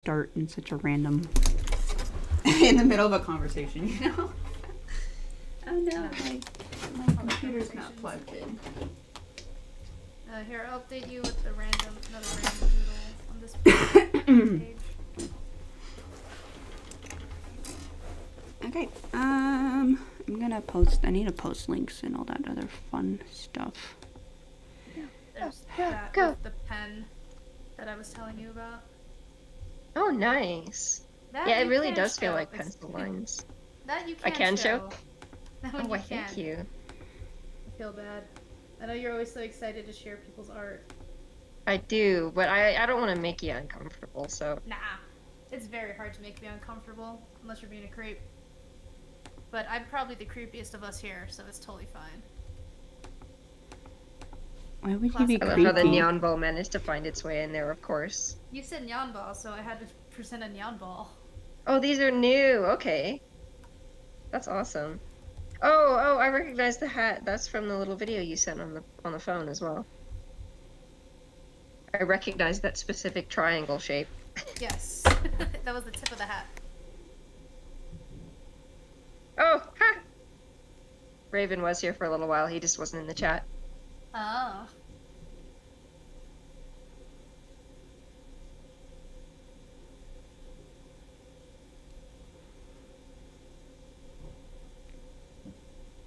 start in such a random in the middle of a conversation, you know? Oh no, my computer's not plugged in. Here, I'll update you with another random doodle on this page. Okay, I'm gonna post, I need to post links and all that other fun stuff. There's that with the pen that I was telling you about. Oh, nice. That yeah, it really can does feel show. like pencil lines. That you I can can show? That Oh, one why, you can. thank you. I feel bad. I know you're always so excited to share people's art. I do, but I don't want to make you uncomfortable, so... Nah. It's very hard to make me uncomfortable, unless you're being a creep. But I'm probably the creepiest of us here, so it's totally fine. Why would you be I love creepy? how the neon ball managed to find its way in there, of course. You said neon ball, so I had to present a neon ball. Oh, these are new. Okay. That's awesome. Oh, I recognize the hat. That's from the little video you sent on the phone as well. I recognize that specific triangle shape. Yes. That was the tip of the hat. Oh, ha! Raven was here for a little while. He just wasn't in the chat. Oh.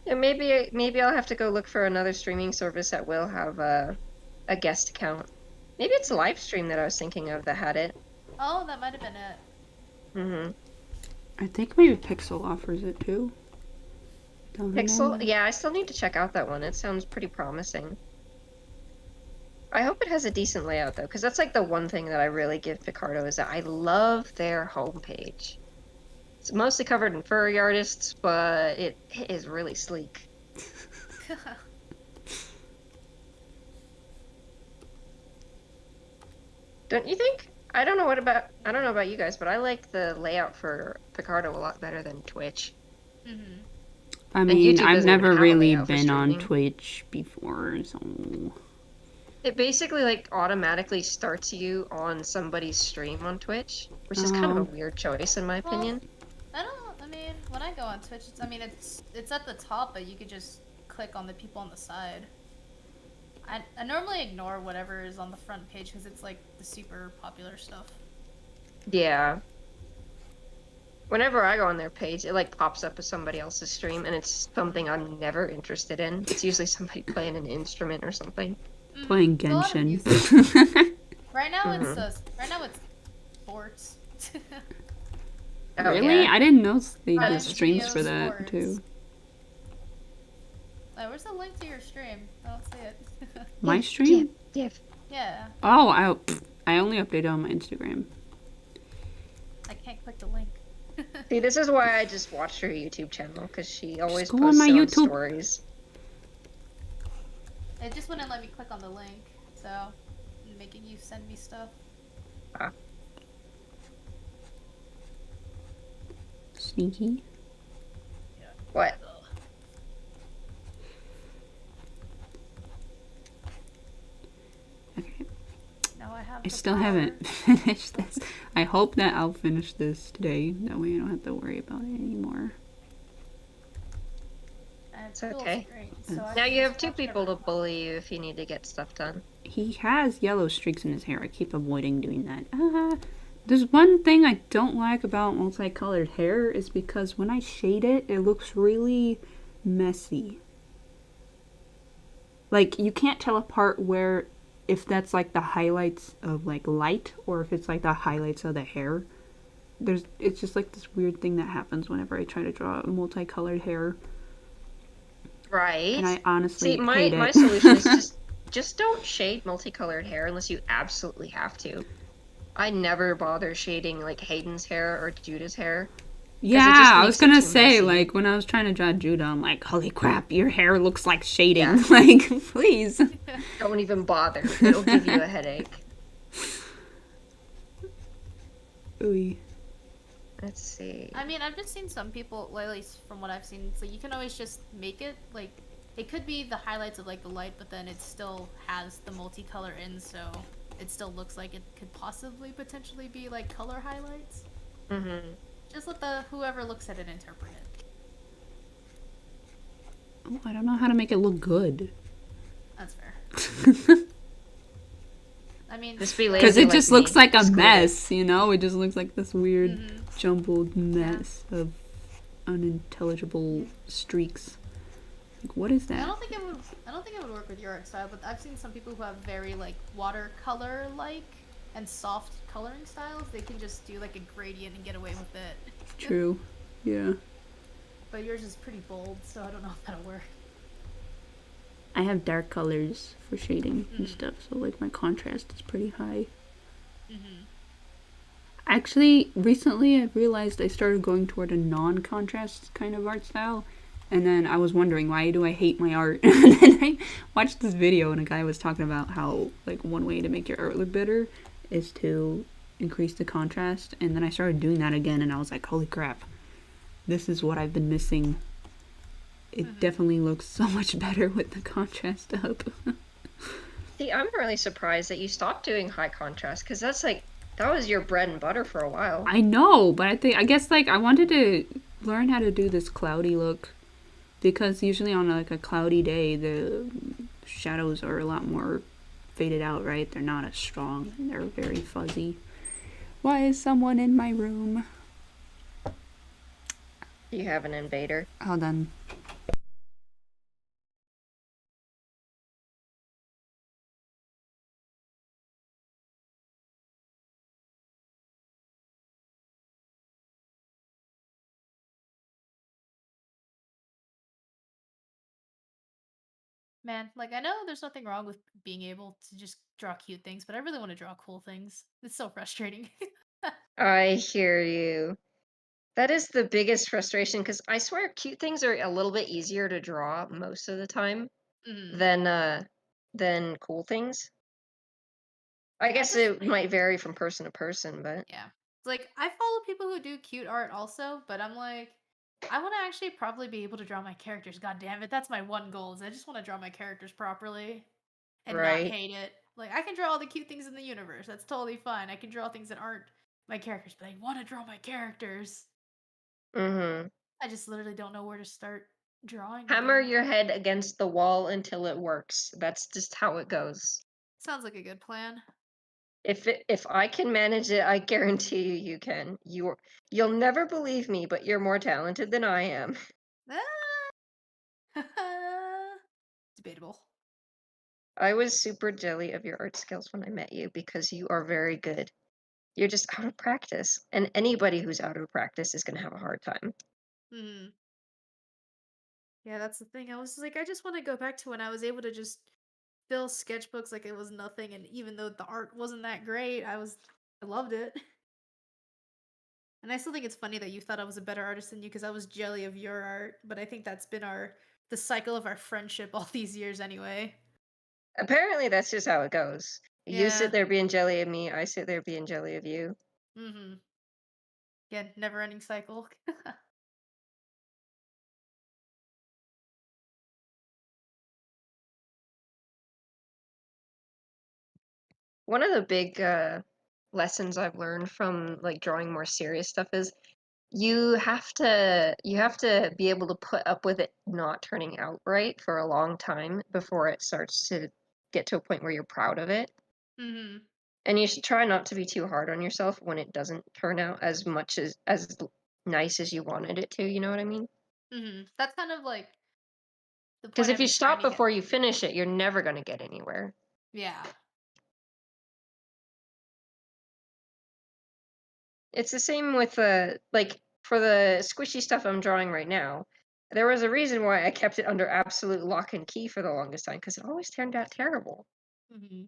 Yeah, maybe I'll have to go look for another streaming service that will have a guest account. Maybe it's a live stream that I was thinking of that had it. Oh, that might have been it. Mm-hmm. I think maybe Pixel offers it too. Don't Pixel? know. Yeah, I still need to check out that one. It sounds pretty promising. I hope it has a decent layout though, because that's like the one thing that I really give Picardo is that I love their homepage. It's mostly covered in furry artists, but it is really sleek. Don't you think? I don't know about you guys, but I like the layout for Picardo a lot better than Twitch. Mm-hmm. I mean, YouTube I've doesn't even never have a really layout for been on streaming. Twitch before, so... It basically like automatically starts you on somebody's stream on Twitch, which is kind of a weird choice in my opinion. I mean, when I go on Twitch, it's at the top, but you could just click on the people on the side. I normally ignore whatever is on the front page because it's like the super popular stuff. Yeah. Whenever I go on their page, it like pops up as somebody else's stream, and it's something I'm never interested in. It's usually somebody playing an instrument or something. Playing It's a lot of Genshin. music. Right now it's sports. Oh, Really? yeah. I didn't know they Prime did streams Video for that Sports. too. Where's the link to your stream? I don't see it. My stream? Yeah. Yeah, Oh, I only updated on my Instagram. I can't click the link. See, this is why I just watched her YouTube channel, because she always go on posts my it on YouTube. stories. It just wouldn't let me click on the link, so I'm making you send me stuff. Ah. Sneaky. What? Okay. Now I have. I the still power. haven't finished this. I hope that I'll finish this today. That way I don't have to worry about it anymore. And It's full okay. screen, so I Now can you have just two watch people to everyone. bully you if you need to get stuff done. He has yellow streaks in his hair. I keep avoiding doing that. There's one thing I don't like about multicolored hair is because when I shade it, it looks really messy. Like, you can't tell apart where, if that's like the highlights of like light or if it's like the highlights of the hair. It's just like this weird thing that happens whenever I try to draw multicolored hair. Right. And I honestly See, my hate it. solution is just don't shade multicolored hair unless you absolutely have to. I never bother shading like Hayden's hair or Judah's hair. Yeah, just I makes was it gonna too say, messy. like, when I was trying to draw Judah, I'm like, holy crap, your hair looks like shading. Yeah. Like, please. Don't even bother. It'll give you a headache. Ooh. Let's see. I mean, I've just seen some people, well, at least from what I've seen, so you can always just make it, like, it could be the highlights of, like, the light, but then it still has the multicolor in, so it still looks like it could possibly potentially be like color highlights. Mm-hmm. Just let the whoever looks at it interpret it. Oh, I don't know how to make it look good. That's fair. I mean, Just be Because lazy it like just looks me. like a Exclude it. mess, you know? It just looks like this weird, mm-hmm. jumbled mess of unintelligible streaks. Like, what is I that? don't think it would. I don't think it would work with your art style, but I've seen some people who have very like watercolor like and soft coloring styles. They can just do like a gradient and get away with it. True. Yeah. But yours is pretty bold, so I don't know if that'll work. I have dark colors for shading and Mhm. stuff, so like my contrast is pretty high. Mhm. Actually, recently I realized I started going toward a non-contrast kind of art style, and then I was wondering why do I hate my art? And then I watched this video and a guy was talking about how like one way to make your art look better is to increase the contrast, and then I started doing that again and I was like, holy crap. This is what I've been missing. It definitely looks so much better with the contrast up. See, I'm really surprised that you stopped doing high contrast because that's like that was your bread and butter for a while. I know, but I guess like I wanted to learn how to do this cloudy look because usually on like a cloudy day the shadows are a lot more faded out, right? They're not as strong and they're very fuzzy. Why is someone in my room? You have an invader. Hold on. Man, like I know there's nothing wrong with being able to just draw cute things, but I really want to draw cool things. It's so frustrating. I hear you. That is the biggest frustration because I swear cute things are a little bit easier to draw most of the time Mhm. than cool things. I Yeah, I guess just it might vary from person to person, but yeah. It's like I follow people who do cute art also, but I'm like I want to actually probably be able to draw my characters. God damn it, that's my one goal. Is I just want to draw my characters properly and not right. hate it. Like I can draw all the cute things in the universe. That's totally fine. I can draw things that aren't my characters, but I want to draw my characters. Mm-hmm. I just literally don't know where to start drawing Hammer again. your head against the wall until it works. That's just how it goes. Sounds like a good plan. If I can manage it, I guarantee you you can. You'll never believe me, but you're more talented than I am. Ah! Debatable. I was super jelly of your art skills when I met you because you are very good. You're just out of practice, and anybody who's out of practice is going to have a hard time. Hmm. Yeah, that's the thing. I was like, I just want to go back to when I was able to just fill sketchbooks like it was nothing, and even though the art wasn't that great, I loved it. And I still think it's funny that you thought I was a better artist than you because I was jelly of your art, but I think that's been the cycle of our friendship all these years anyway. Apparently, that's just how it goes. You sit Yeah. there being jelly of me, I sit there being jelly of you. Mm-hmm. Again, never ending cycle. One of the big lessons I've learned from like drawing more serious stuff is you have to be able to put up with it not turning out right for a long time before it starts to get to a point where you're proud of it. Mm-hmm. And you should try not to be too hard on yourself when it doesn't turn out as much as nice as you wanted it to, you know what I mean? Mm-hmm. That's kind of like the Because point if I've you been trying stop to get. before you finish it, you're never going to get anywhere. Yeah. It's the same with like for the squishy stuff I'm drawing right now. There was a reason why I kept it under absolute lock and key for the longest time because it always turned out terrible. Mm-hmm.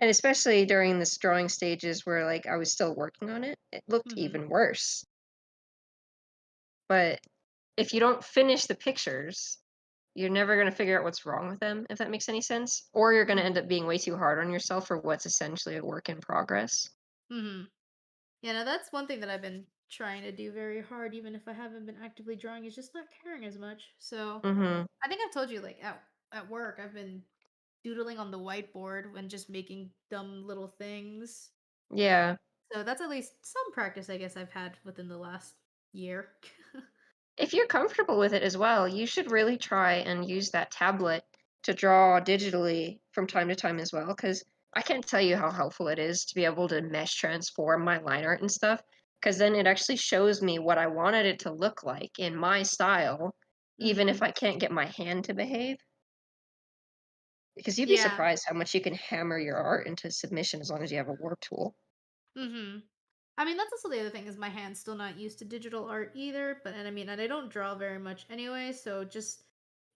And especially during this drawing stages where like I was still working on it, it looked Mm-hmm. even worse. But if you don't finish the pictures, you're never going to figure out what's wrong with them, if that makes any sense. Or you're going to end Mm-hmm. up being way too hard on yourself for what's essentially a work in progress. Mm-hmm. Yeah, no, that's one thing that I've been trying to do very hard, even if I haven't been actively drawing, is just not caring as much. So Mm-hmm. I think I've told you, like at work, I've been doodling on the whiteboard and just making dumb little things. Yeah. So that's at least some practice I guess I've had within the last year. If you're comfortable with it as well, you should really try and use that tablet to draw digitally from time to time as well, because I can't tell you how helpful it is to be able to mesh transform my line art and stuff, because then it actually shows me what I wanted it to look like in my style, even if Mhm. I can't get my hand to behave. Because you'd be Yeah. surprised how much you can hammer your art into submission as long as you have a warp tool. Mhm. I mean, that's also the other thing is my hand's still not used to digital art either, but and I mean, and I don't draw very much anyway, so just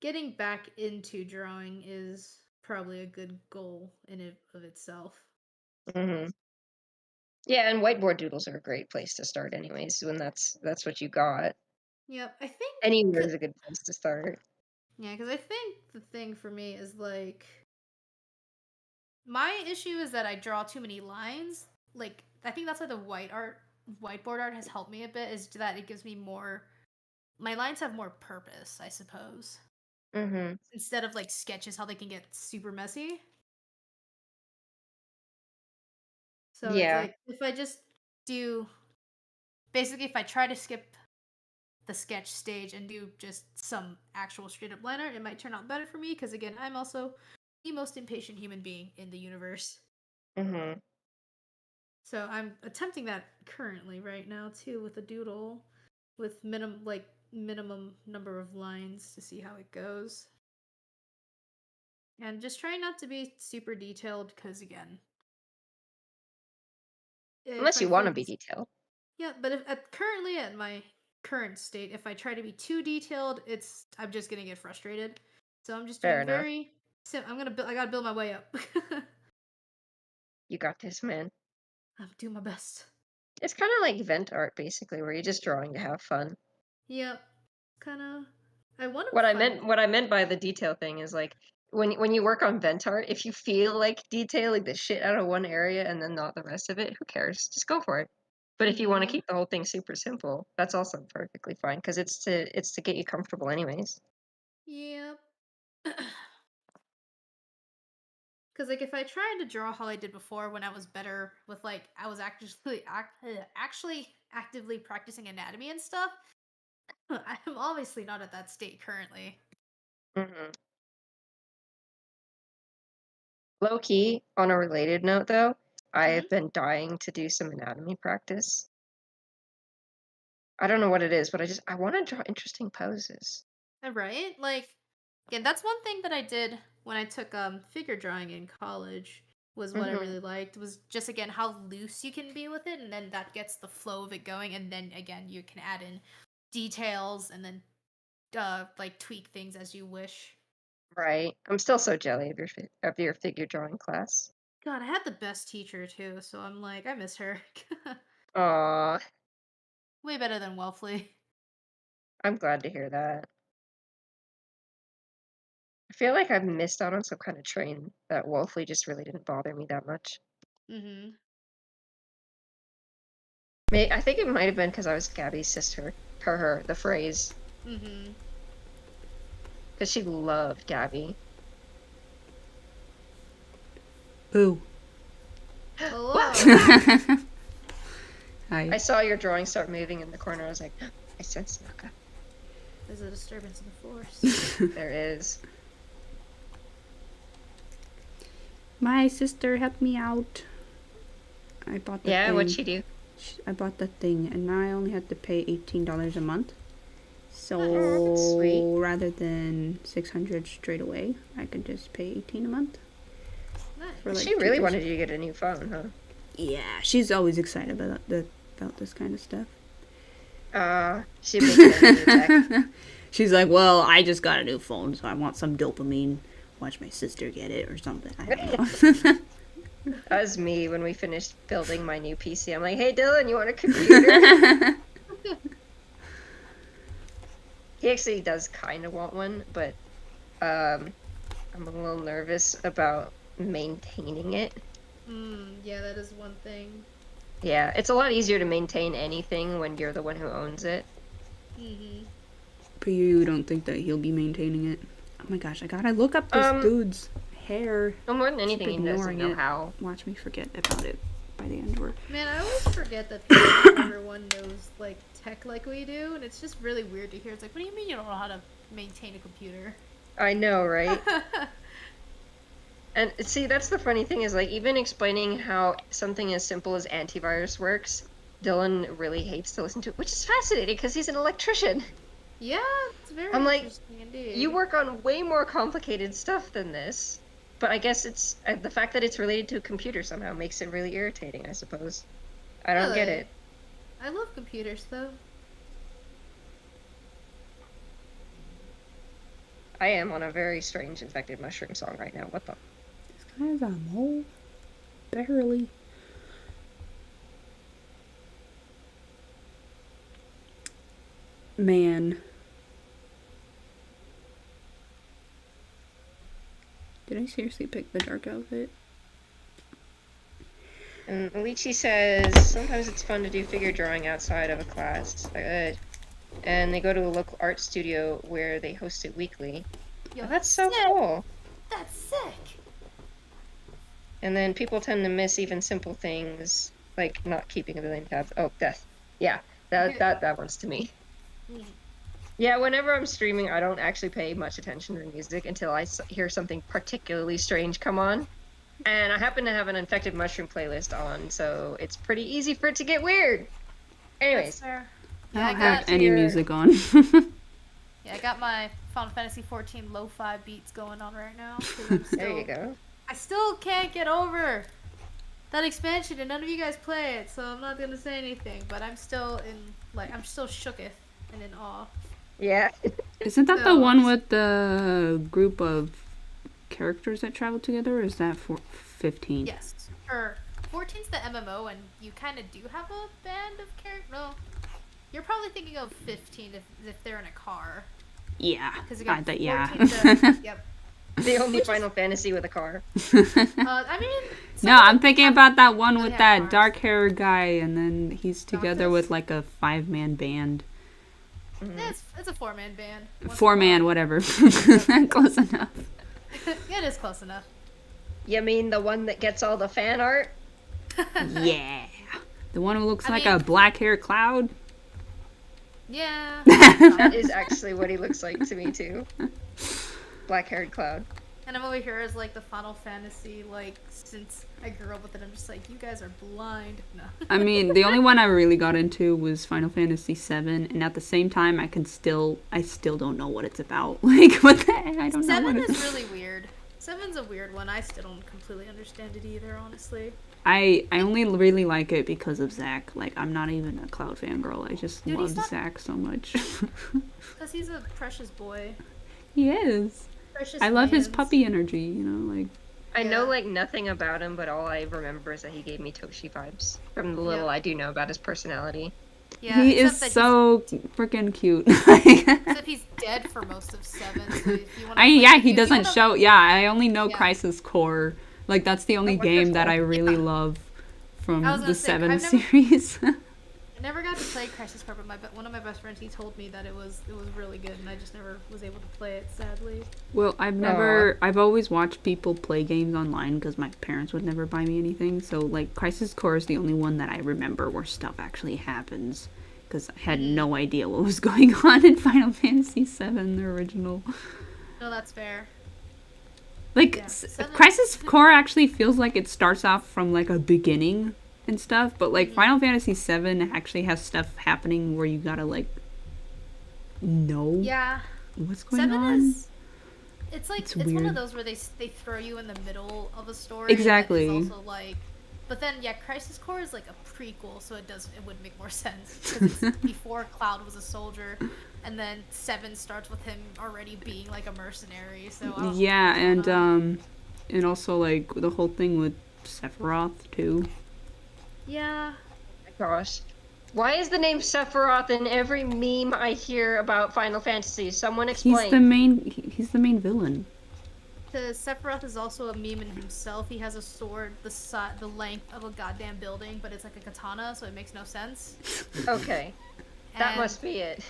getting back into drawing is probably a good goal in it of itself. Hmm. Yeah, and whiteboard doodles are a great place to start, anyways. When that's what you got. Yep, I think Anywhere 'cause- is a good place to start. yeah, cuz I think the thing for me is like my issue is that I draw too many lines. Like I think that's why the whiteboard art has helped me a bit is that it gives me more my lines have more purpose, I suppose. Hmm. Instead of like sketches how they can get super messy. So it's Yeah. like if I just do basically if I try to skip the sketch stage and do just some actual straight up line art, it might turn out better for me because again, I'm also the most impatient human being in the universe. Hmm. So I'm attempting that currently right now too with a doodle with minimum number of lines to see how it goes. And just trying not to be super detailed because again, if Unless I you want to be focus detailed. yeah, but if currently at my current state, if I try to be too detailed, I'm just gonna get frustrated. So I'm just Fair doing enough. I gotta build my way up. You got this, man. I'm doing my best. It's kind of like vent art, basically, where you're just drawing to have fun. Yep. Kinda I wanna find What I meant by the detail thing is like when you work on vent art, if you feel like detailing the shit out of one area and then not the rest of it, who cares? Just go for it. But if you want to Mhm. keep the whole thing super simple, that's also perfectly fine because it's to get you comfortable anyways. Yep. Cause like if I tried to draw how I did before when I was better with like I was actually actively practicing anatomy and stuff, I'm obviously not at that state currently. Hmm. Low key, on a related note though, I Mhm. have been dying to do some anatomy practice. I don't know what it is, but I want to draw interesting poses. Right? Like, again, that's one thing that I did when I took figure drawing in college was what I Hmm. really liked was just again how loose you can be with it, and then that gets the flow of it going, and then again you can add in details and then like tweak things as you wish. Right. I'm still so jelly of your figure drawing class. God, I had the best teacher too, so I'm like, I miss her. Aw, Way better than Wellfley. I'm glad to hear that. I feel like I've missed out on some kind of train that Wolfley just really didn't bother me that much. Mhm. I think it might have been because I was Gabby's sister. Her, the phrase. Mhm. Because she loved Gabby. Boo. Hello. I Hi. saw your drawing start moving in the corner. I was like, I sense Naka. There's a disturbance in the force. There is. My sister helped me out. I bought the Yeah, thing. what'd she do? I bought the thing, and now I only had to pay $18 a month. So Oh, that's sweet. rather than 600 straight away, I could just pay 18 a month for Nice. like She really 2 days. wanted you to get a new phone, huh? Yeah, she's always excited about this kind of stuff. She's a big fan of new tech. She's like, well, I just got a new phone, so I want some dopamine. Watch my sister get it or something. I don't know. That was me when we finished building my new PC. I'm like, hey, Dylan, you want a computer? He actually does kind of want one, but I'm a little nervous about maintaining it. Yeah, that is one thing. Yeah, it's a lot easier to maintain anything when you're the one who owns it. Mhm. But you don't think that he'll be maintaining it? Oh my gosh, I gotta look up this dude's hair. No, more than Keep anything, he doesn't ignoring know it. how. Watch me forget about it by the end. Or Man, I always forget that people, everyone knows like tech like we do, and it's just really weird to hear. It's like, what do you mean you don't know how to maintain a computer? I know, right? And see, that's the funny thing is, like, even explaining how something as simple as antivirus works, Dylan really hates to listen to, which is fascinating because he's an electrician. Yeah, it's very I'm like, interesting indeed. You work on way more complicated stuff than this. But I guess it's the fact that it's related to a computer somehow makes it really irritating, I suppose. I don't get Really? it. I love computers though. I am on a very strange infected mushroom song right now. What the? this guy has a mole. Barely. Man. Did I seriously pick the dark outfit? And Alici says sometimes it's fun to do figure drawing outside of a class. And they go to a local art studio where they host it weekly. Yo, Oh, that's so sick. cool. That's sick. And then people tend to miss even simple things like not keeping a billion tabs. Oh, death. Yeah, that one's to me. Mm. Yeah, whenever I'm streaming, I don't actually pay much attention to the music until I hear something particularly strange come on. And I happen to have an infected mushroom playlist on, so it's pretty easy for it to get weird. That's Anyways, fair. I Yeah, don't have any your- music on. Yeah, I got my Final Fantasy 14 lo-fi beats going on right now. 'Cause I'm still, there you go. I still can't get over that expansion, and none of you guys play it, so I'm not gonna say anything. But I'm still I'm still shooketh and in awe. Yeah. Isn't that the So- one with the group of characters that travel together? Or is that for 15? Yes. Or 14's the MMO, and you kind of do have a band of characters. No, you're probably thinking of 15 if they're in a car. Yeah. Because you I got bet, yeah. 14 yep. The only Final Fantasy with a car. I mean. some No, of I'm them thinking have- about that one really with have that cars. dark haired guy, and then he's together Noctis? with like a 5-man band. It's a 4-man band. Once 4-man, in a whatever. Close enough. while. Yeah, it is close enough. You mean the one that gets all the fan art? Yeah. The one who looks I like mean- a black hair cloud. Yeah. That is actually what he looks like to me too. Black-haired cloud. And I'm over here as like the Final Fantasy, like since I grew up with it, I'm just like, you guys are blind. No. I mean, the only one I really got into was Final Fantasy VII, and at the same time, I still don't know what it's about. Like, what the heck? I don't know. 7 What is really weird. 7's a weird one. I still don't completely understand it either, honestly. I only really like it because of Zack. Like, I'm not even a Cloud fangirl. I just Dude, love he's not- Zack so much. Because he's a precious boy. He is. Precious I love his lands. puppy energy, you know, like. I know Yeah. like nothing about him, but all I remember is that he gave me Toshi vibes from the little Yeah. I do know about his personality. Yeah, He except is that so freaking cute. except he's dead for most of 7. So if you want He doesn't show. Yeah, I only know Yeah. Crisis Core. Like, that's the only game that I really love from I was the gonna say, 7 I've never- series. I never got to play Crisis Core, but one of my best friends, he told me that it was really good, and I just never was able to play it, sadly. Well, I've always watched people play games online because my parents would never buy me anything. So, like, Crisis Core is the only one that I remember where stuff actually happens. Because I had no idea what was going on in Final Fantasy VII, the original. No, that's fair. Like, Yeah, 7 Crisis Core actually feels like it starts off from, like, a beginning and stuff. But, like, Final Fantasy VII actually has stuff happening where you gotta, like, know Yeah. what's going 7 on. is. It's like It's it's one weird. of those where they throw you in the middle of a story. Exactly. That is also like, but then yeah, Crisis Core is like a prequel, so it would make more sense because it's before Cloud was a soldier, and then 7 starts with him already being like a mercenary. So I don't know Yeah, what's going on. and also, like, the whole thing with Sephiroth, too. Yeah. Oh my gosh. Why is the name Sephiroth in every meme I hear about Final Fantasy? Someone explain. He's the main villain. The Sephiroth is also a meme in himself. He has a sword the length of a goddamn building, but it's like a katana, so it makes no sense. Okay. That And- must be it.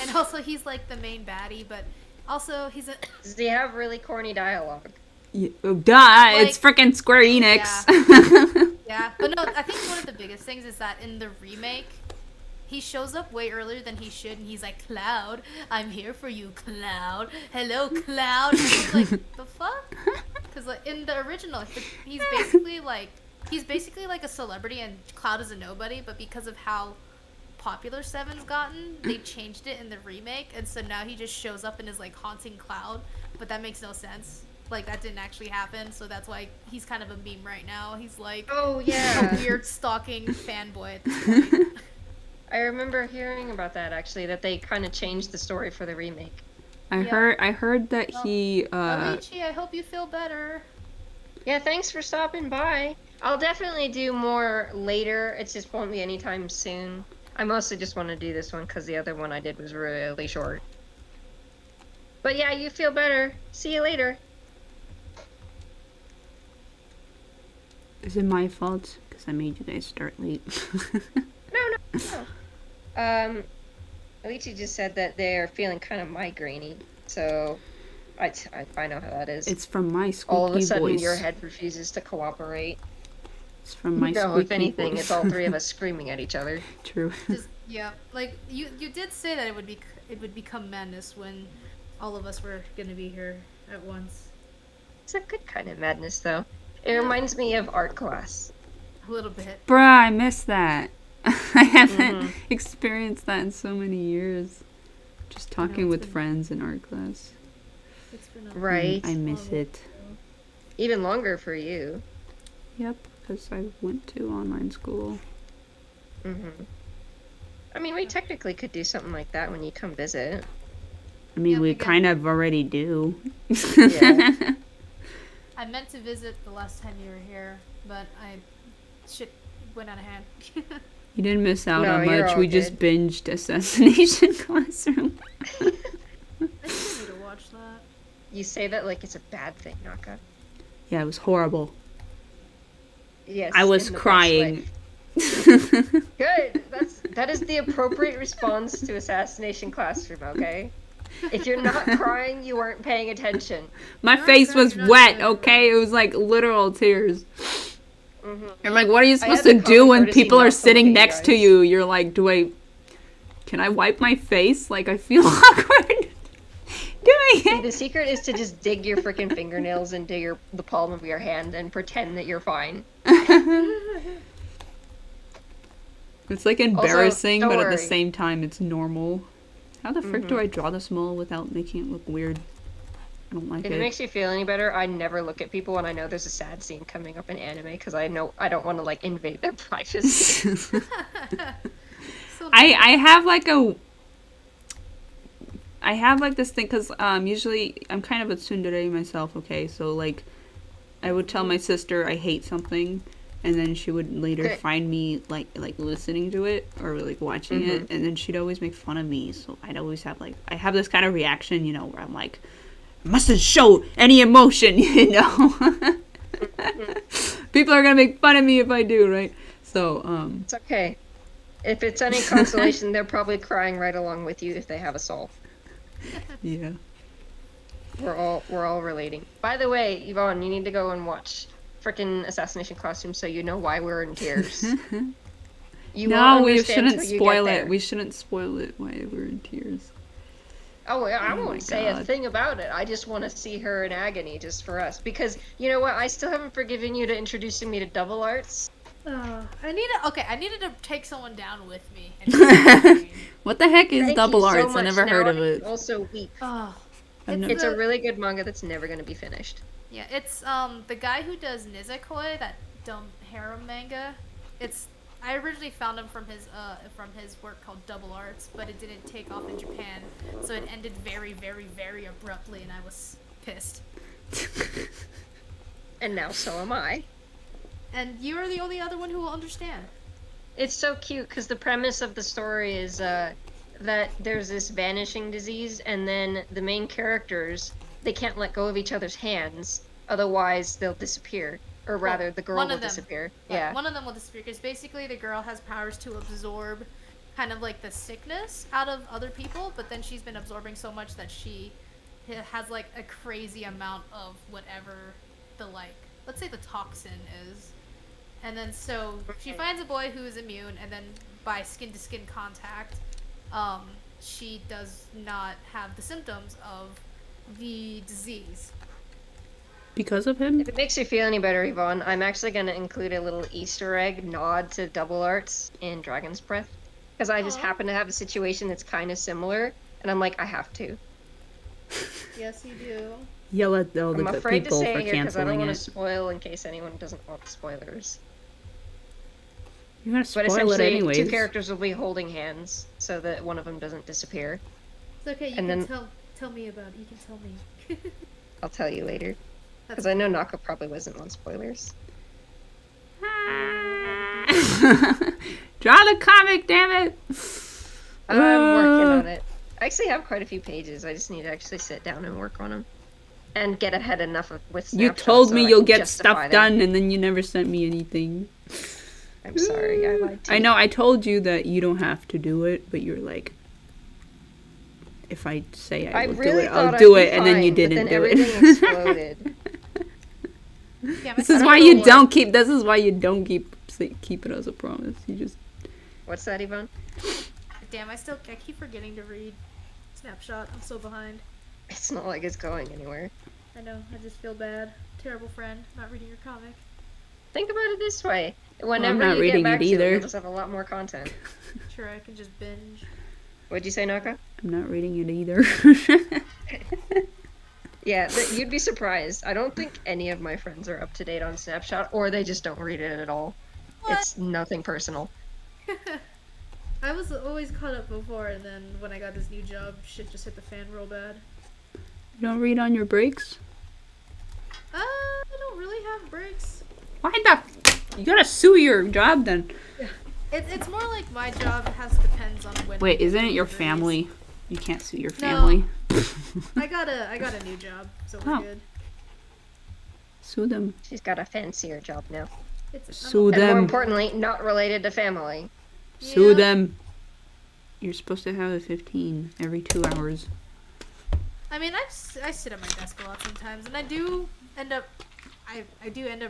And also, he's like the main baddie, but also he's a. Does he have really corny dialogue? Duh, it's freaking Square Enix. Yeah, but no, I think one of the biggest things is that in the remake, he shows up way earlier than he should, and he's like, Cloud, I'm here for you, Cloud. Hello, Cloud. And I was like, the fuck? Because like in the original, he's basically like a celebrity, and Cloud is a nobody. But because of how popular Seven's gotten, they changed it in the remake, and so now he just shows up and is like haunting Cloud. But that makes no sense. Like, that didn't actually happen, so that's why he's kind of a meme right now. He's like, oh yeah, a weird stalking fanboy at this point. I remember hearing about that actually, that they kind of changed the story for the remake. I heard that he Alichi, I hope you feel better. Yeah, thanks for stopping by. I'll definitely do more later. It just won't be anytime soon. I mostly just want to do this one because the other one I did was really short. But yeah, you feel better. See you later. Is it my fault? Because I made you guys start late. No. Alicia just said that they're feeling kind of migraine-y, so I know how that is. It's from my squeaky all of a sudden voice. Your head refuses to cooperate. It's from my no, squeaky if anything, voice. it's all three of us screaming at each other. True. Yeah, like you did say that it would become madness when all of us were gonna be here at once. It's a good kind of madness, though. It reminds me of art class. A little bit. Bruh, I miss that. I haven't experienced that in so many years. Just talking with friends in art class. It's been right. I miss it. Even longer for you. Yep, because I went to online school. I mean, we technically could do something like that when you come visit. I mean, we kind of already do. Yeah. I meant to visit the last time you were here, but shit went out of hand. You didn't miss out No, on you're much. all We good. just binged Assassination Classroom. I still need to watch that. You say that like it's a bad thing, Naka. Yeah, it was horrible. Yes. I was in the best crying. way. Good. That is the appropriate response to Assassination Classroom, okay? If you're not crying, you weren't paying attention. My face was wet, okay? It was like literal tears. And like, what are you supposed to do when people are sitting next to you? You're like, can I wipe my face? Like, I feel awkward doing See, it. the secret is to just dig your freaking fingernails into the palm of your hand and pretend that you're fine. It's like embarrassing, don't but at the worry. same time, it's normal. How the frick do I draw this mole without making it look weird? I don't like If it. it makes you feel any better, I never look at people when I know there's a sad scene coming up in anime because I know I don't want to like invade their privacy. I have like this thing because usually I'm kind of a tsundere myself. Okay, so like I would tell my sister I hate something, and then she would later find me like listening to it or like watching it, and then she'd always make fun of me. So I'd always have I have this kind of reaction, where I'm like, I mustn't show any emotion, People are gonna make fun of me if I do, right? So It's okay. If it's any consolation, they're probably crying right along with you if they have a soul. yeah. We're all relating. By the way, Yvonne, you need to go and watch frickin' Assassination Classroom so you know why we're in tears. No, we shouldn't spoil it. We shouldn't spoil it why we're in tears. Oh, I Oh my won't say a God. thing about it. I just want to see her in agony just for us. Because, you know what? I still haven't forgiven you to introducing me to double arts. I needed to take someone down with me. And What the heck is Thank double you so arts? I much. never Now heard of I it. also weep. I've never- It's a really good manga that's never going to be finished. Yeah, it's the guy who does Nizakoi, that dumb harem manga. I originally found him from his work called Double Arts, but it didn't take off in Japan, so it ended very, very, very abruptly, and I was pissed. And now so am I. And you're the only other one who will understand. It's so cute because the premise of the story is that there's this vanishing disease, and then the main characters, they can't let go of each other's hands, otherwise they'll disappear. Or rather, the girl will disappear. Yeah. One of them will disappear, because basically the girl has powers to absorb kind of like the sickness out of other people, but then she's been absorbing so much that she has like a crazy amount of whatever the like, let's say the toxin is. And then so she finds a boy who is immune, and then by skin to skin contact, she does not have the symptoms of the disease. Because of him? If it makes you feel any better, Yvonne, I'm actually going to include a little Easter egg nod to double arts in Dragon's Breath. Because I just happen to have a situation that's kind of similar, and I'm like, I have to. Yes, you do. Yell at all I'm the afraid to people say for it here because I don't canceling want it. to spoil in case anyone doesn't want spoilers. You're gonna But spoil it essentially, anyways. 2 characters will be holding hands so that one of them doesn't disappear. It's okay. You And can then- tell me about it. You can tell me. I'll tell you later. That's Because I know Naka probably wasn't on spoilers. Draw the comic, damn it! I'm working on it. I actually have quite a few pages. I just need to actually sit down and work on them. And get ahead enough with You snapshots told so me I you'll can get justify stuff them. done, and then you never sent me anything. I'm sorry, I lied to I you. know, I told you that you don't have to do it, but you're like, if I say I will really do it, thought I'll I'd do be it, and then you fine, but didn't then do everything it. exploded. Damn, This I is don't why know you what- don't keep. This is why you don't keep it as a promise. You just. What's that, Yvonne? Damn, I keep forgetting to read Snapshot. I'm so behind. It's not like it's going anywhere. I know. I just feel bad. Terrible friend, not reading your comic. Think about it this way. Whenever not you reading get back it to it, either. you'll just have a lot more content. Sure, I can just binge. What'd you say, Naka? I'm not reading it either. Yeah, you'd be surprised. I don't think any of my friends are up to date on Snapshot, or they just don't read it at all. What? It's nothing personal. I was always caught up before, and then when I got this new job, shit just hit the fan real bad. You don't read on your breaks? I don't really have breaks. Why the? You gotta sue your job then. It's more like my job depends on when. Wait, we isn't get it your deliveries. family? You can't sue your No. family. I got a new job, so we're Oh. good. Sue them. She's got a fancier job now. Sue And more them. importantly, not related to family. Sue Yeah. them. You're supposed to have a 15 every 2 hours. I mean, I sit at my desk a lot sometimes, and I do end up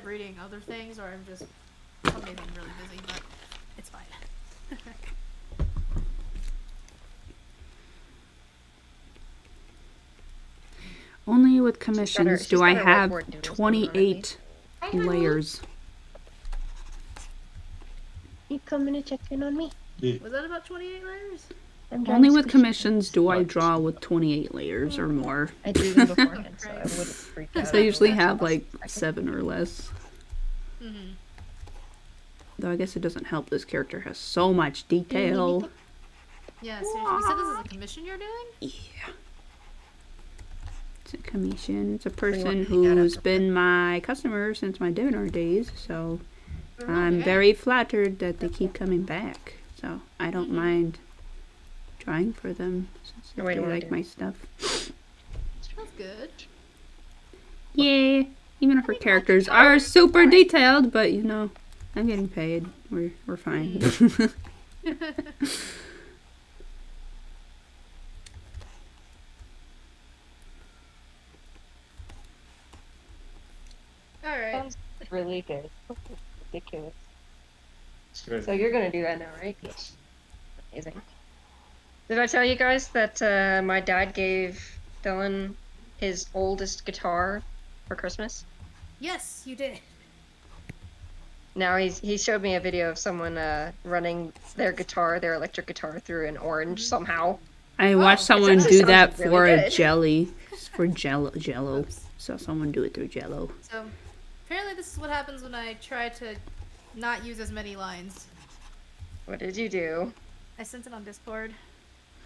reading other things, or I'm just maybe I'm really busy, but it's fine. Only with she's commissions got do I her have whiteboard doodles going on at 28 layers. You coming to check in on me? Was that about 28 layers? Only with commissions do I draw with 28 layers or more. I do them beforehand, so I wouldn't freak out. So I usually That's have awesome. like 7 or less. Mm-hmm. Though I guess it doesn't help this character has so much detail. Yeah, seriously. You said this is a commission you're doing? Yeah. It's a commission. It's a you person want to pick that who's up? been my customer since my Divinar days, so I'm Okay. very flattered that they keep coming back. So I don't Mhm. mind drawing for them since No, wait, they I wanna like do- my stuff. That's good. Yeah, even if her characters are super detailed, but you know, I'm getting paid. We're fine. Alright. Sounds really good. Ridiculous. Good. So you're gonna do that now, right? Yes. Amazing. Did I tell you guys that my dad gave Dylan his oldest guitar for Christmas? Yes, you did. Now he showed me a video of someone running their electric guitar through an orange somehow. I watched someone actually do sounds that really for a good. jelly. For Jello. Oops. Saw someone do it through Jello. So, apparently this is what happens when I try to not use as many lines. What did you do? I sent it on Discord.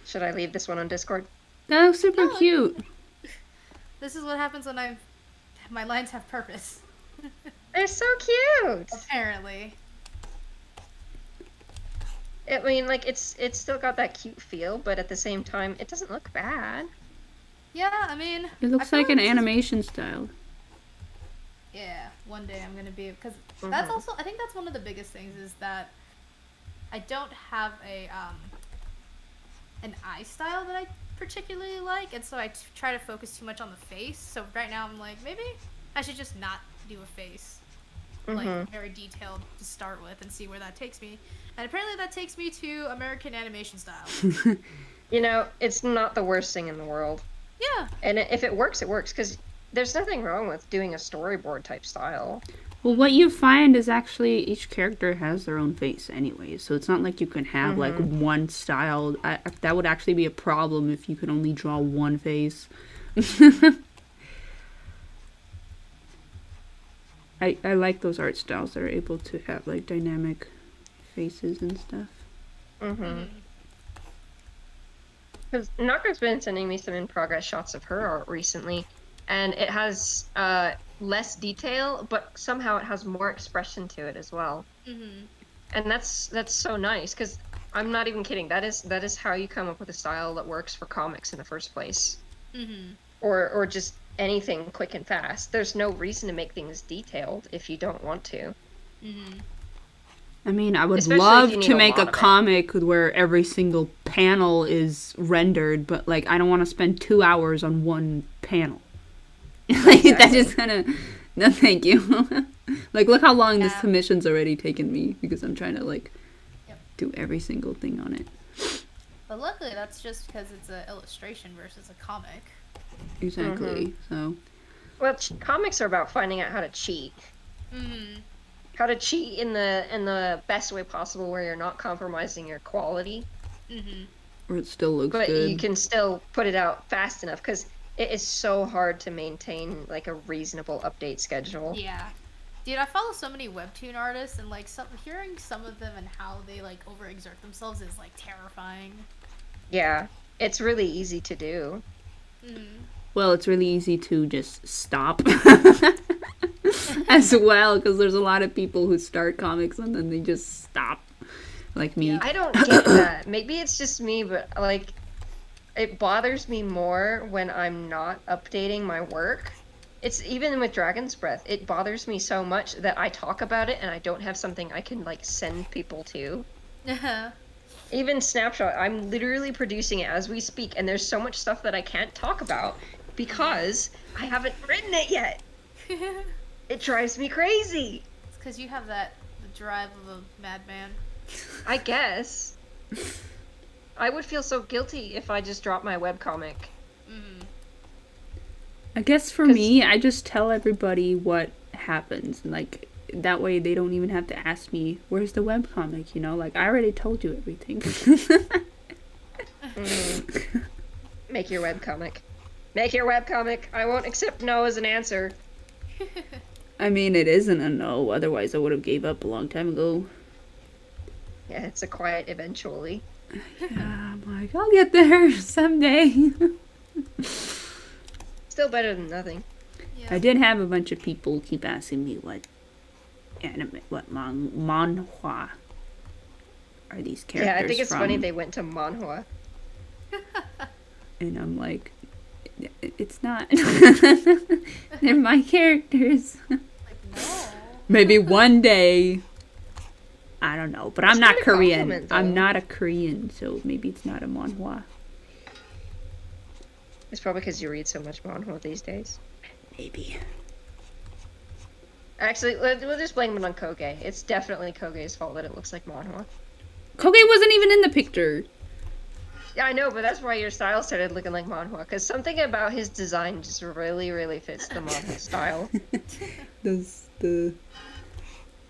Should I leave this one on Discord? That was super No. cute. This is what happens when my lines have purpose. They're so cute. Apparently. I mean, like it's still got that cute feel, but at the same time, it doesn't look bad. Yeah, I mean... It I looks feel like an this is- animation style. Yeah, one day I'm gonna be... Because that's also... I think that's one of the biggest things is that I don't have an eye style that I particularly like, and so I try to focus too much on the face. So right now I'm like, maybe I should just not do a face, like very detailed to start with, and see where that takes me. And apparently that takes me to American animation style. You know, it's not the worst thing in the world. Yeah. And if it works, it works, because there's nothing wrong with doing a storyboard type style. Well, what you find is actually each character has their own face anyway, so it's not like you can have like one style. That would actually be a problem if you could only draw one face. I like those art styles that are able to have like dynamic faces and stuff. Because Naka's been sending me some in-progress shots of her art recently, and it has less detail, but somehow it has more expression to it as well. And that's so nice, because I'm not even kidding. That is how you come up with a style that works for comics in the first place. Or just anything quick and fast. There's no reason to make things detailed if you don't want to. I mean, I would Especially if love you need to a make a lot of it. comic where every single panel is rendered, but like I don't want to spend 2 hours on one panel. Like that is gonna. No, thank you. Like, look how long this commission's already taken me because I'm trying to like do every single thing on it. But luckily, that's just because it's an illustration versus a comic. Exactly. So. Well, comics are about finding out how to cheat. How to cheat in the best way possible, where you're not compromising your quality. Or it still looks But good. you can still put it out fast enough, because it is so hard to maintain like a reasonable update schedule. Yeah. Dude, I follow so many webtoon artists, and like hearing some of them and how they like overexert themselves is like terrifying. Yeah, it's really easy to do. Well, it's really easy to just stop as well, because there's a lot of people who start comics and then they just stop, like me. I don't get that. Maybe it's just me, but like, it bothers me more when I'm not updating my work. It's even with Dragon's Breath, it bothers me so much that I talk about it and I don't have something I can like send people to. Even Snapshot, I'm literally producing it as we speak, and there's so much stuff that I can't talk about because I haven't written it yet. It drives me crazy. It's because you have the drive of a madman. I guess. I would feel so guilty if I just dropped my webcomic. I guess for me, I just tell everybody what happens, and like that way they don't even have to ask me, where's the webcomic, you know? Like, I already told you everything. Make your webcomic. Make your webcomic. I won't accept no as an answer. I mean, it isn't a no, otherwise I would have gave up a long time ago. Yeah, it's a quiet eventually. Yeah, I'm like, I'll get there someday. Still better than nothing. Yeah. I did have a bunch of people keep asking me what manhwa are these characters Yeah, I think it's from? funny they went to manhwa. And I'm like, it's not. They're my characters. Like, no. Maybe one day. I don't know, but I'm It's not not a Korean. compliment, though. I'm not a Korean, so maybe it's not a manhwa. It's probably because you read so much manhwa these days. Maybe. Actually, we'll just blame it on Koge. It's definitely Koge's fault that it looks like manhwa. Koge wasn't even in the picture. Yeah, I know, but that's why your style started looking like manhwa, because something about his design just really, really fits the manhwa style. Those the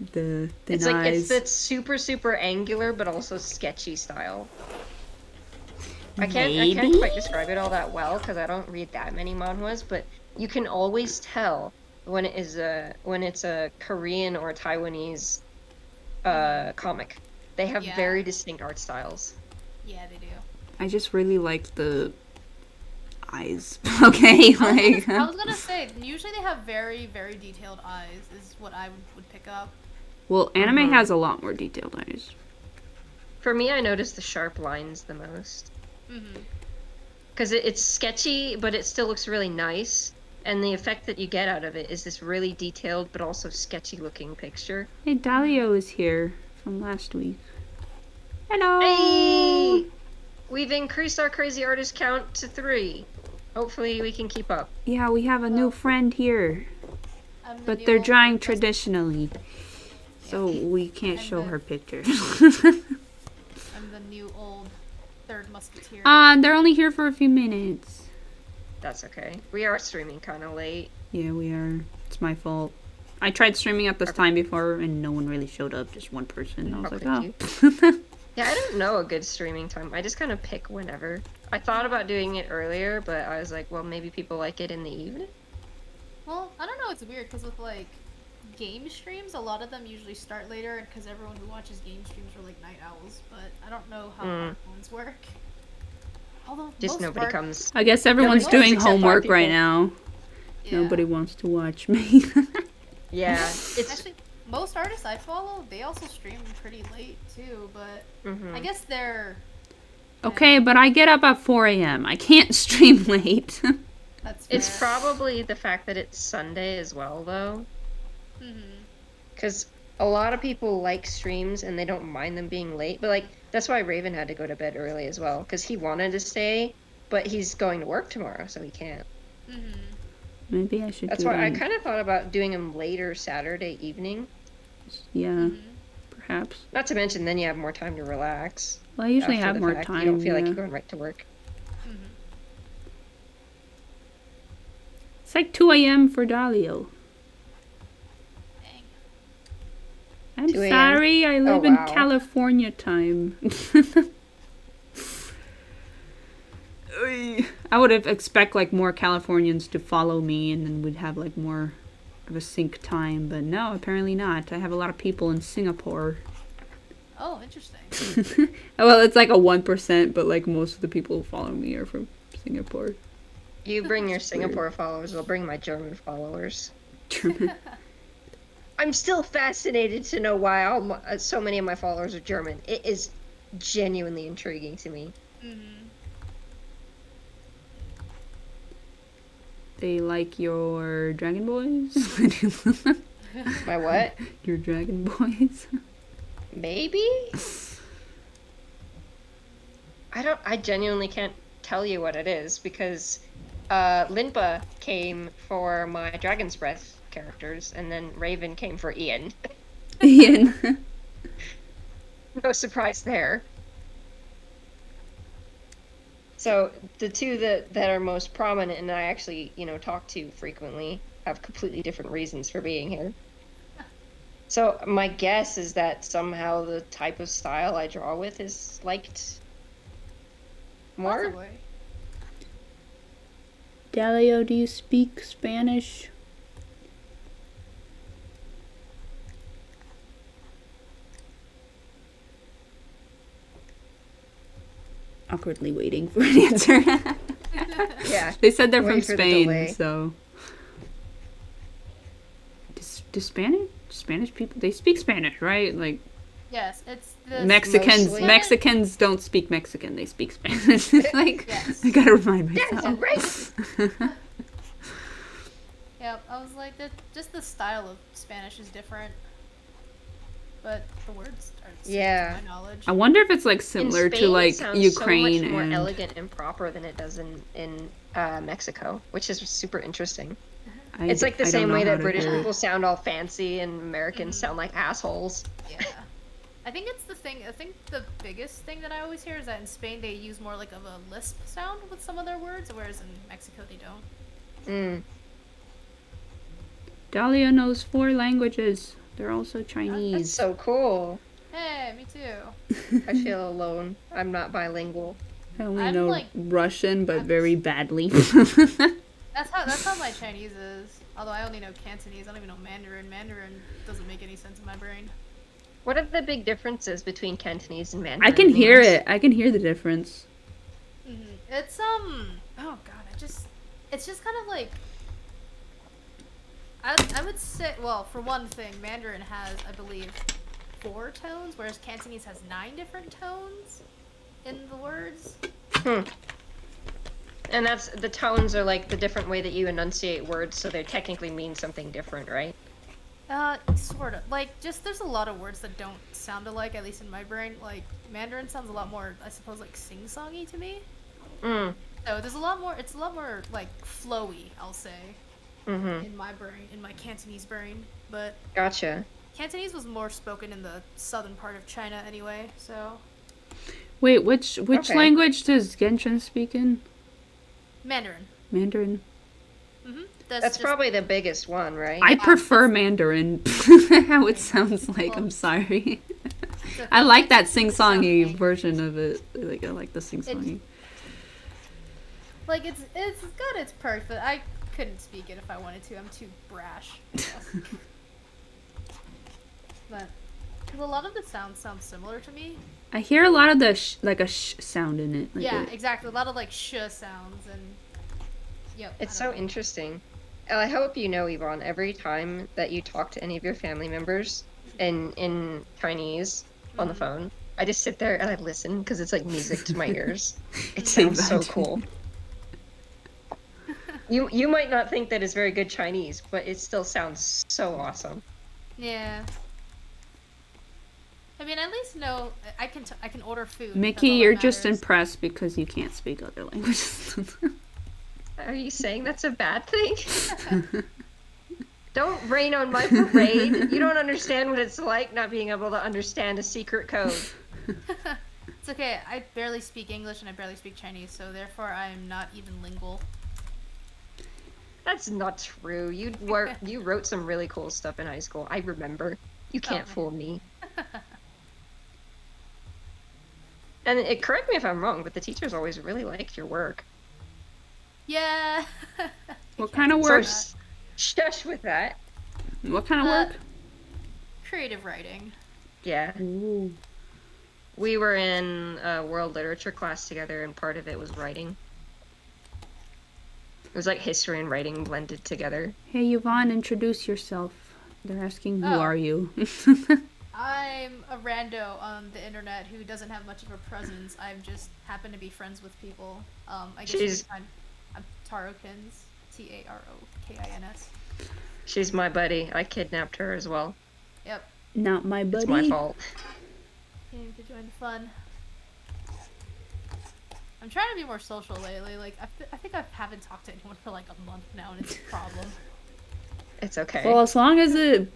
thin It's like, eyes. it's that super, super angular, but also sketchy style. I can't Maybe? quite describe it all that well, because I don't read that many manhwas, but you can always tell when it's a Korean or Taiwanese comic. They have Yeah. very distinct art styles. Yeah, they do. I just really like the eyes. Okay, like I was gonna say, usually they have very, very detailed eyes, is what I would pick up. well, anime has a lot more detailed eyes. For me, I notice the sharp lines the most. Because it's sketchy, but it still looks really nice. And the effect that you get out of it is this really detailed, but also sketchy looking picture. Hey, Dalio is here from last week. Hello. Hey! we've increased our crazy artist count to 3. Hopefully we can keep up. Yeah, we have a new friend here, I'm the but new they're old drawing third musketeer. traditionally, so we can't I'm show the- her pictures. I'm the new old third musketeer. They're only here for a few minutes. That's okay. We are streaming kind of late. Yeah, we are. It's my fault. I tried streaming at this time before, and no one really showed up. Just one person. I was How like, could oh. Yeah, I don't know a good streaming time. I just kind of pick whenever. I thought about doing it earlier, but I was like, well, maybe people like it in the evening. Well, I don't know. It's weird because with like game streams, a lot of them usually start later, because everyone who watches game streams are like night owls. But I don't know how art ones work. Although Just most nobody art- comes. I guess everyone's Nobody doing except 5 homework right people. now. Yeah. Nobody wants to watch me. Yeah, it's. Actually, most artists I follow, they also stream pretty late too. But Mhm. I guess they're Okay, but I get up at 4 a.m. I can't stream late. that's It's fair. probably the fact that it's Sunday as well, though. Mhm. Because a lot of people like streams and they don't mind them being late. But, like, that's why Raven had to go to bed early as well. Because he wanted to stay, but he's going to work tomorrow, so he can't. Mhm. Maybe I should That's do why I that. kind of thought about doing them later Saturday evening. Yeah, Mhm. perhaps. Not to mention, then you have more time to relax. Well, I usually after have the more fact. time. You don't feel like yeah. you're going right to work. Mhm. It's like 2 a.m. for Dalio. Dang. I'm 2 a.m.? sorry, I live in wow. California time. Oy. I would have expect like more Californians to follow me, and then we'd have like more of a sync time. But no, apparently not. I have a lot of people in Singapore. Oh, interesting. Well, it's like a 1%, but like most of the people who follow me are from Singapore. You bring your Weird. Singapore followers, I'll bring my German followers. German. I'm still fascinated to know why so many of my followers are German. It is genuinely intriguing to me. Mhm. They like your Dragon Boys? My what? Your Dragon Boys? Maybe? I genuinely can't tell you what it is because Linpa came for my Dragon's Breath characters and then Raven came for Ian. Ian. No surprise there. So the two that are most prominent and I actually, talk to frequently have completely different reasons for being here. So my guess is that somehow the type of style I draw with is liked more. Possibly. Dalio, do you speak Spanish? Awkwardly waiting for an answer. Yeah. They said they're from Wait for the Spain, delay. so. Do Spanish people, they speak Spanish, right? Like, Yes, it's the Mostly. Mexicans don't speak Mexican, they speak Spanish. Like, Yes. I gotta remind That's myself. right. Yep, I was like, just the style of Spanish is different, but the words are the same Yeah. to my knowledge. I wonder if it's like In similar Spain, to it like sounds Ukraine so much more and elegant and proper than it does in Mexico, which is super interesting. I It's like the I don't same know way how that to British do it. people sound all fancy and Americans Mhm. sound like assholes. Yeah. I think it's the thing. I think the biggest thing that I always hear is that in Spain they use more like of a lisp sound with some of their words, whereas in Mexico they don't. Mm. Dahlia knows 4 languages. They're also That's Chinese. so cool. Hey, me too. I feel alone. I'm not bilingual. I only I'm know like- Russian, but very badly. That's how my Chinese is. Although I only know Cantonese, I don't even know Mandarin. Mandarin doesn't make any sense in my brain. What are the big differences between Cantonese and Mandarin? I can hear names? it. I can hear the difference. It's oh god, it's just kind of like I would say, well, for one thing, Mandarin has, I believe, 4 tones, whereas Cantonese has 9 different tones in the words. And that's the tones are like the different way that you enunciate words, so they technically mean something different, right? Sort of. Like, just there's a lot of words that don't sound alike, at least in my brain. Like, Mandarin sounds a lot more, I suppose, like sing-songy to me. Mm. So there's a lot more. It's a lot more like flowy, I'll say, Mm-hmm. in my brain, in my Cantonese brain. But Gotcha. Cantonese was more spoken in the southern part of China, anyway. So Wait, which Okay. language does Genshin speak in? Mandarin. Mandarin. That's just, probably the biggest one, right? I Yeah, prefer that's- Mandarin. How it sounds like. Well, I'm sorry. it's okay. I like that It sounds sing-songy like- version of it. Like I like the sing-songy. Like, it's got its perks, but I couldn't speak it if I wanted to. I'm too brash. I guess. But 'cause a lot of the sounds sound similar to me. I hear a lot of the like a sh sound in it. Like Yeah, it- exactly. A lot of like sh sounds and. Yep. It's I so don't know. interesting. And I hope you know, Yvonne, every time that you talk to any of your family members in Chinese on the phone, I just sit there and I listen because it's like music to my ears. It sounds so Imagine. cool. You might not think that it's very good Chinese, but it still sounds so awesome. Yeah. I mean, at least know I can order food. That's Mickey, all that you're just matters. impressed because you can't speak other languages. Are you saying that's a bad thing? Don't rain on my parade. You don't understand what it's like not being able to understand a secret code. It's okay. I barely speak English and I barely speak Chinese, so therefore I'm not even lingual. That's not true. You wrote some really cool stuff in high school. I remember. You can't Oh. fool me. And correct me if I'm wrong, but the teachers always really liked your work. Yeah. What kind of So work? shush with that. What kind of Uh, work? Creative writing. Yeah. Ooh. We were in a world literature class together, and part of it was writing. It was like history and writing blended together. Hey, Yvonne, introduce yourself. They're asking, who Oh. are you? I'm a rando on the internet who doesn't have much of a presence. I've just happened to be friends with people. I guess you She's- could find. I'm Tarokins. Tarokins. She's my buddy. I kidnapped her as well. Yep. Not my buddy. It's my fault. Came to join the fun. I'm trying to be more social lately. Like, I think I haven't talked to anyone for like a month now, and it's a problem. It's okay. Well, as long as it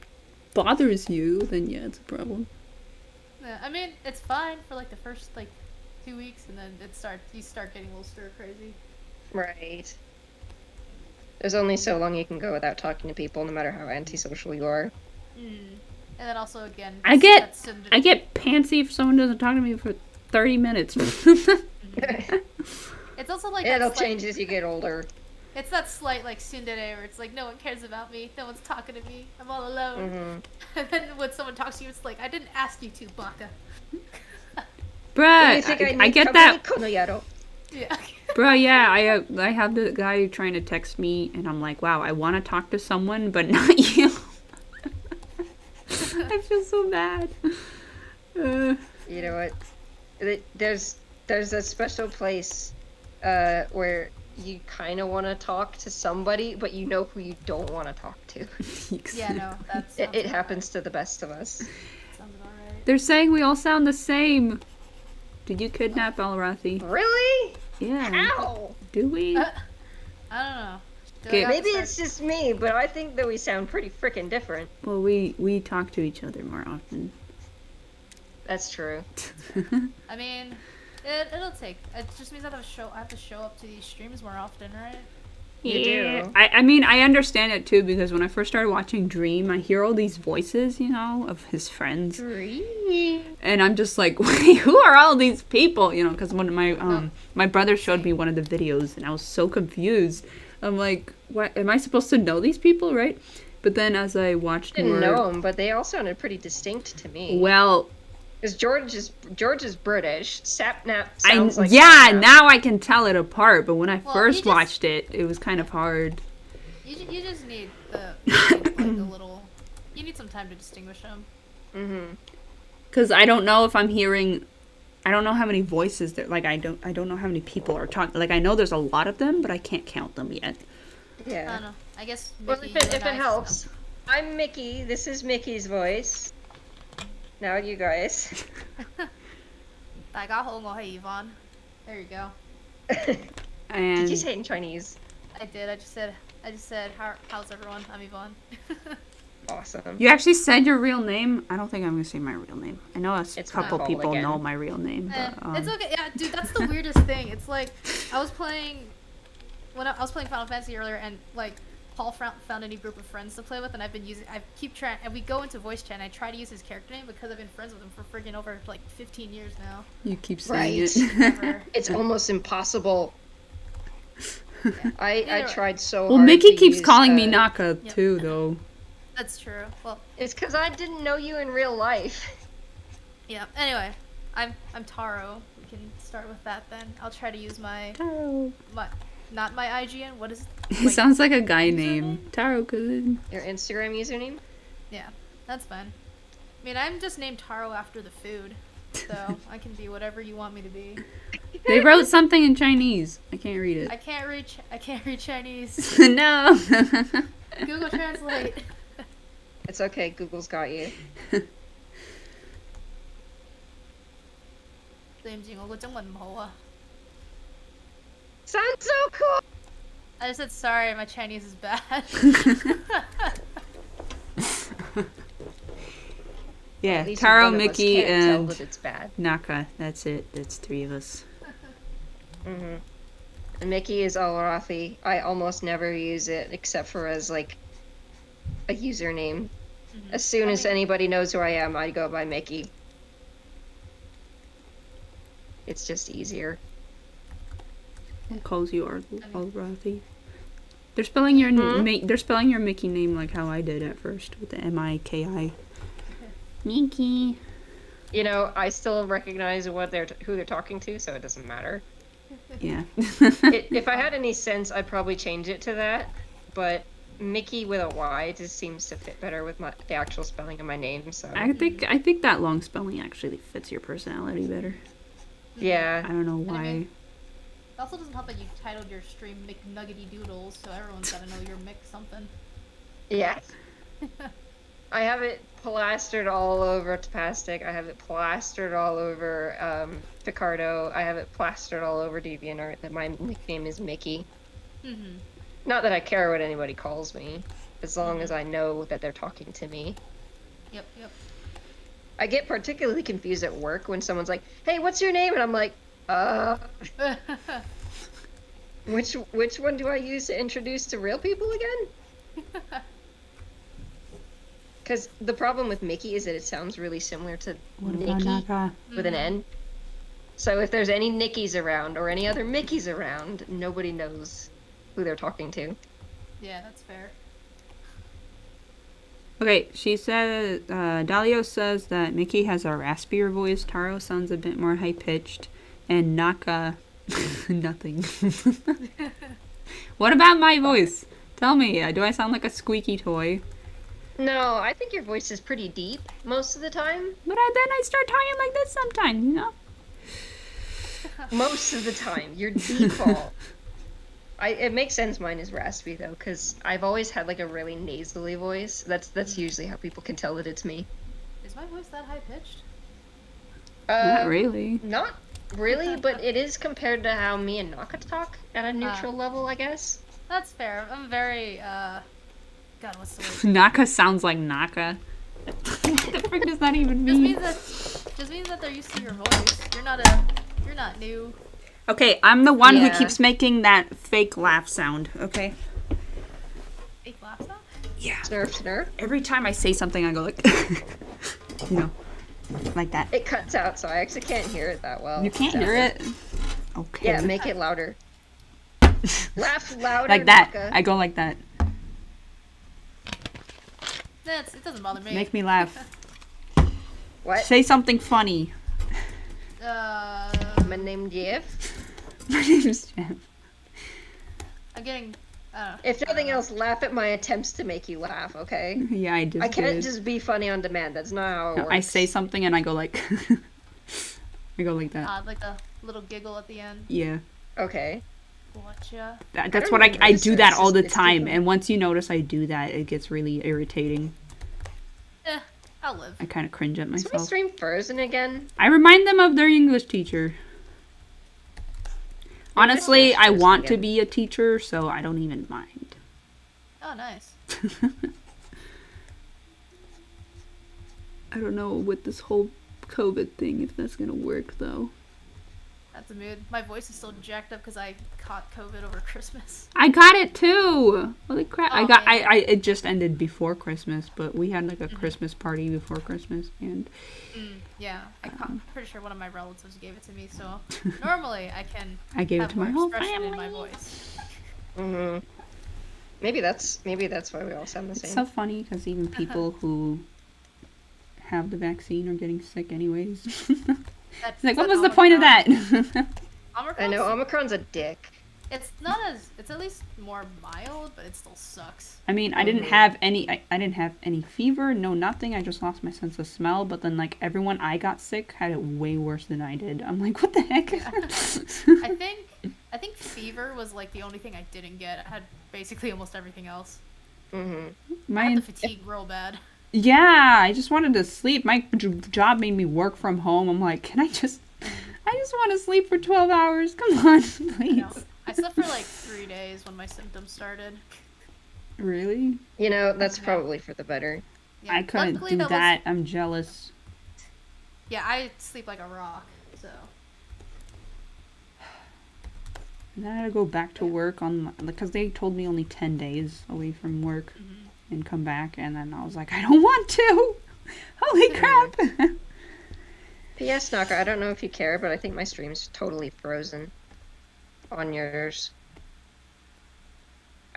bothers you, then yeah, it's a problem. Yeah, I mean, it's fine for like the first like 2 weeks, and then you start getting a little stir crazy. Right. There's only so long you can go without talking to people, no matter how antisocial you are. And then also again, I get that syndrome- I get pantsy if someone doesn't talk to me for 30 minutes. It's also like It'll that slight- change as you get older. It's that slight like tsundere where it's like no one cares about me, no one's talking to me, I'm all alone. Mm-hmm. And then when someone talks to you, it's like I didn't ask you to, baka. Bruh, You think I need get company? that. Konoyaro. Yeah. Bruh, yeah, I have the guy trying to text me, and I'm like, wow, I want to talk to someone, but not you. I feel so bad. You know what? There's a special place where you kind of want to talk to somebody, but you know who you don't want to talk to. Yeah, no, that's It happens to the best of us. Sounds about right. They're saying we all sound the same. Did you kidnap Alrathi? Really? Yeah. How? Do we? I don't know. Do I Okay, have to Maybe start- it's just me, but I think that we sound pretty freaking different. Well, we talk to each other more often. That's true. I mean, it'll take. It just means I have to show up to these streams more often, right? You do. I mean, I understand it too, because when I first started watching Dream, I hear all these voices, you know, of his friends. And I'm just like, wait, who are all these people? You know, because when my brother showed me one of the videos, and I was so confused. I'm like, what? Am I supposed to know these people, right? But then as I watched Didn't more, know them, but they all sounded pretty distinct to me. well, Because George is British. Sapnap sounds like yeah, Sapnap. now I can tell it apart. But when I Well, first you just- watched it, it was kind of hard. You just need like a little. You need some time to distinguish them. Mm-hmm. Because I don't know if I'm hearing, I don't know how many voices there. Like I don't know how many people are talking. Like I know there's a lot of them, but I can't count them yet. I Yeah. don't know. I guess. Well, Mickey, if you it and I helps, I'm Mickey. This is Mickey's voice. Now you guys. 大家好，我係 Yvonne. There you go. Did And you say it in Chinese? I did. I just said how's everyone? I'm Yvonne. Awesome. you actually said your real name. I don't think I'm gonna say my real name. I know a It's my couple fault people again. know my real name, but It's okay. Yeah, dude, that's the weirdest thing. It's like I was playing when I was playing Final Fantasy earlier, and like Paul found a new group of friends to play with, and I keep trying, and we go into voice chat, and I try to use his character name because I've been friends with him for freaking over like 15 years now. you keep saying Right. it. Never. It's almost impossible. I Either way. tried so Well, hard. Mickey to keeps use, calling me Naka Yep. too, though. That's true. Well, It's because I didn't know you in real life. yeah. Anyway, I'm Taro. We can start with that then. I'll try to use my Taro. not my IGN. What is It sounds like a guy username? name. Taro-kun. Your Instagram username? Yeah, that's fine. I mean, I'm just named Taro after the food, so I can be whatever you want me to be. They wrote something in Chinese. I can't read it. I can't read Chinese. No. Google Translate. It's okay. Google's got you. 對唔住，我個中文唔好啊。 Sounds so cool. I just said sorry. My Chinese is bad. Yeah, At least Taro, one of us Mickey, can't tell and that it's bad. Naka. That's it. That's three of us. Mm-hmm. And Mickey is Alrathi. I almost never use it except for as like a username. As soon as anybody knows who I am, I go by Mickey. It's just easier. Who calls you Alrathi? They're spelling your they're spelling your Mickey name like how I did at first with the M-I-K-I. Mickey. You know, I still recognize who they're talking to, so it doesn't matter. Yeah. If I had any sense, I'd probably change it to that. But Mickey with a Y just seems to fit better with the actual spelling of my name. So I think that long spelling actually fits your personality better. I yeah, don't know why. mean- It also doesn't help that you titled your stream McNuggety Doodles, so everyone's got to know you're Mick something. yeah. I have it plastered all over Tapastic. I have it plastered all over Picardo. I have it plastered all over DeviantArt that my nickname is Mickey. Mm-hmm. Not that I care what anybody calls me, as long as I know that they're talking to me. Yep. I get particularly confused at work when someone's like, "Hey, what's your name?" and I'm like, which one do I use to introduce to real people again? Because the problem with Mickey is that it sounds really similar to What about Nikki Naka? with an N. So if there's any Nickies around or any other Mickeys around, nobody knows who they're talking to. Yeah, that's fair. Okay, she said, Dalio says that Mickey has a raspier voice, Taro sounds a bit more high-pitched, and Naka, nothing. What about my voice? Tell me, do I sound like a squeaky toy? No, I think your voice is pretty deep most of the time. But then I start talking like this sometimes, you know? Most of the time. Your default. It makes sense mine is raspy though, because I've always had like a really nasally voice. That's usually how people can tell that it's me. Is my voice that high pitched? Not really. Not really, but it is compared to how me and Naka talk at a neutral level, I guess. That's fair. I'm very God, what's the word? Naka sounds like Naka. What the frick does that even Just mean? means that they're used to your voice. You're not new. Okay, I'm the one who Yeah. keeps making that fake laugh sound, okay? Fake laugh sound? Yeah. Snurf. Every time I say something, I go like, you know, like that. It cuts out, so I actually can't hear it that well. You can't hear it? Okay. Yeah, make it louder. Laugh louder, like that. Naka. I go like that. It doesn't bother me. Make me laugh. What? Say something funny. My name Jeff. My name's Jeff. I'm getting. If nothing else, laugh at my attempts to make you laugh, okay? Yeah, I just I can't did. just be funny on demand. That's not how it works. I say something and I go like, I go like that. Like a little giggle at the end. Yeah. Okay. Gotcha. That's don't what I even do notice that it. all the It's time. different. And once you notice I do that, it gets really irritating. I'll live. I kind of cringe at Is my myself. stream frozen again? I remind them of their English teacher. Honestly, I frozen want to again. be a teacher, so I don't even mind. Oh, nice. I don't know with this whole COVID thing if that's gonna work though. That's a mood. My voice is still jacked up because I caught COVID over Christmas. I got it too. Holy crap! Oh, man. It just ended before Christmas, but we had like a Christmas party before Christmas, and Yeah, I'm pretty sure one of my relatives gave it to me. So normally I can I gave it have to my more whole expression family. in my voice. Mm-hmm. Maybe that's why we all sound the It's same. so funny because even people who have the vaccine are getting sick anyways. That's, Like, what that's was the point of that? Omicron's- I know Omicron's a dick. It's not as. It's at least more mild, but it still sucks. I mean, I didn't have any. I didn't have any fever, no nothing. I just lost my sense of smell. But then, like everyone I got sick had it way worse than I did. I'm like, what the heck? I think fever was like the only thing I didn't get. I had basically almost everything else. Mm-hmm. I had My the fatigue real bad. yeah, I just wanted to sleep. My job made me work from home. I'm like, can I just? I just want to sleep for 12 hours. Come on, I please. know. I slept for like 3 days when my symptoms started. Really? You know, that's Yeah. probably for the better. Yeah, I couldn't luckily do was- that. I'm jealous. Yeah, I sleep like a rock. So And then I had to go back to work on because they told me only 10 days away from work and come back, and then I was like, I don't want to. Holy crap! P.S. Knocker, I don't know if you care, but I think my stream's totally frozen on yours.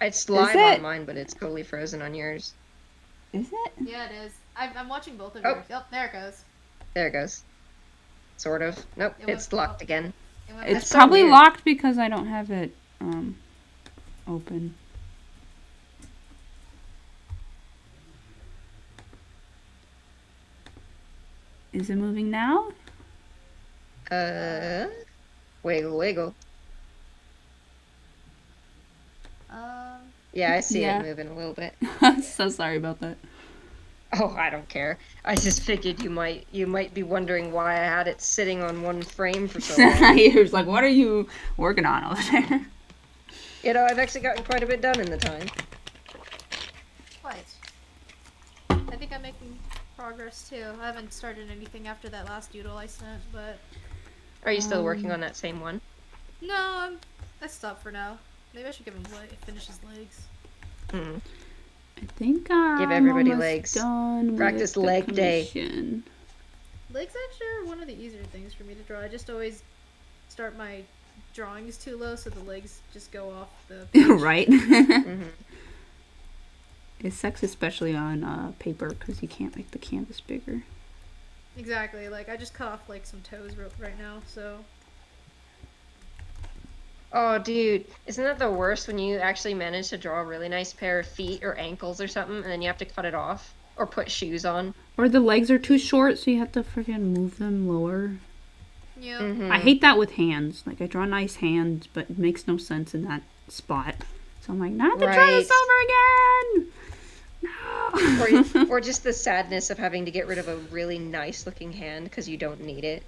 It's live it? on mine, but it's totally frozen on yours. Is it? yeah, it is. I'm watching both of Oh. yours. Yep, there it goes. There it goes. Sort of. Nope, It it's went- locked oh. again. It went It's That's so probably weird. locked because I don't have it open. Is it moving now? Wiggle, wiggle. Yeah, I see Yeah. it moving a little bit. So sorry about that. Oh, I don't care. I just figured you might be wondering why I had it sitting on one frame for so long. He was like, "What are you working on over there?" You know, I've actually gotten quite a bit done in the time. Quite. I think I'm making progress too. I haven't started anything after that last doodle I sent, but Are you still working on that same one? no, I stopped for now. Maybe I should give him finish his legs. Hmm. I think I'm Give everybody almost legs. done Practice with the leg day. commission. Legs actually are one of the easier things for me to draw. I just always start my drawings too low, so the legs just go off the page. Right? Hmm. It sucks, especially on paper, because you can't make the canvas bigger. Exactly. Like I just cut off like some toes right now, so Oh, dude, isn't that the worst when you actually manage to draw a really nice pair of feet or ankles or something, and then you have to cut it off or put shoes on? Or the legs are too short, so you have to freaking move them lower. yeah. Mhm. I hate that with hands. Like, I draw nice hands, but it makes no sense in that spot. So I'm like, not to try this Right. over again! No! Or just the sadness of having to get rid of a really nice looking hand because you don't need it.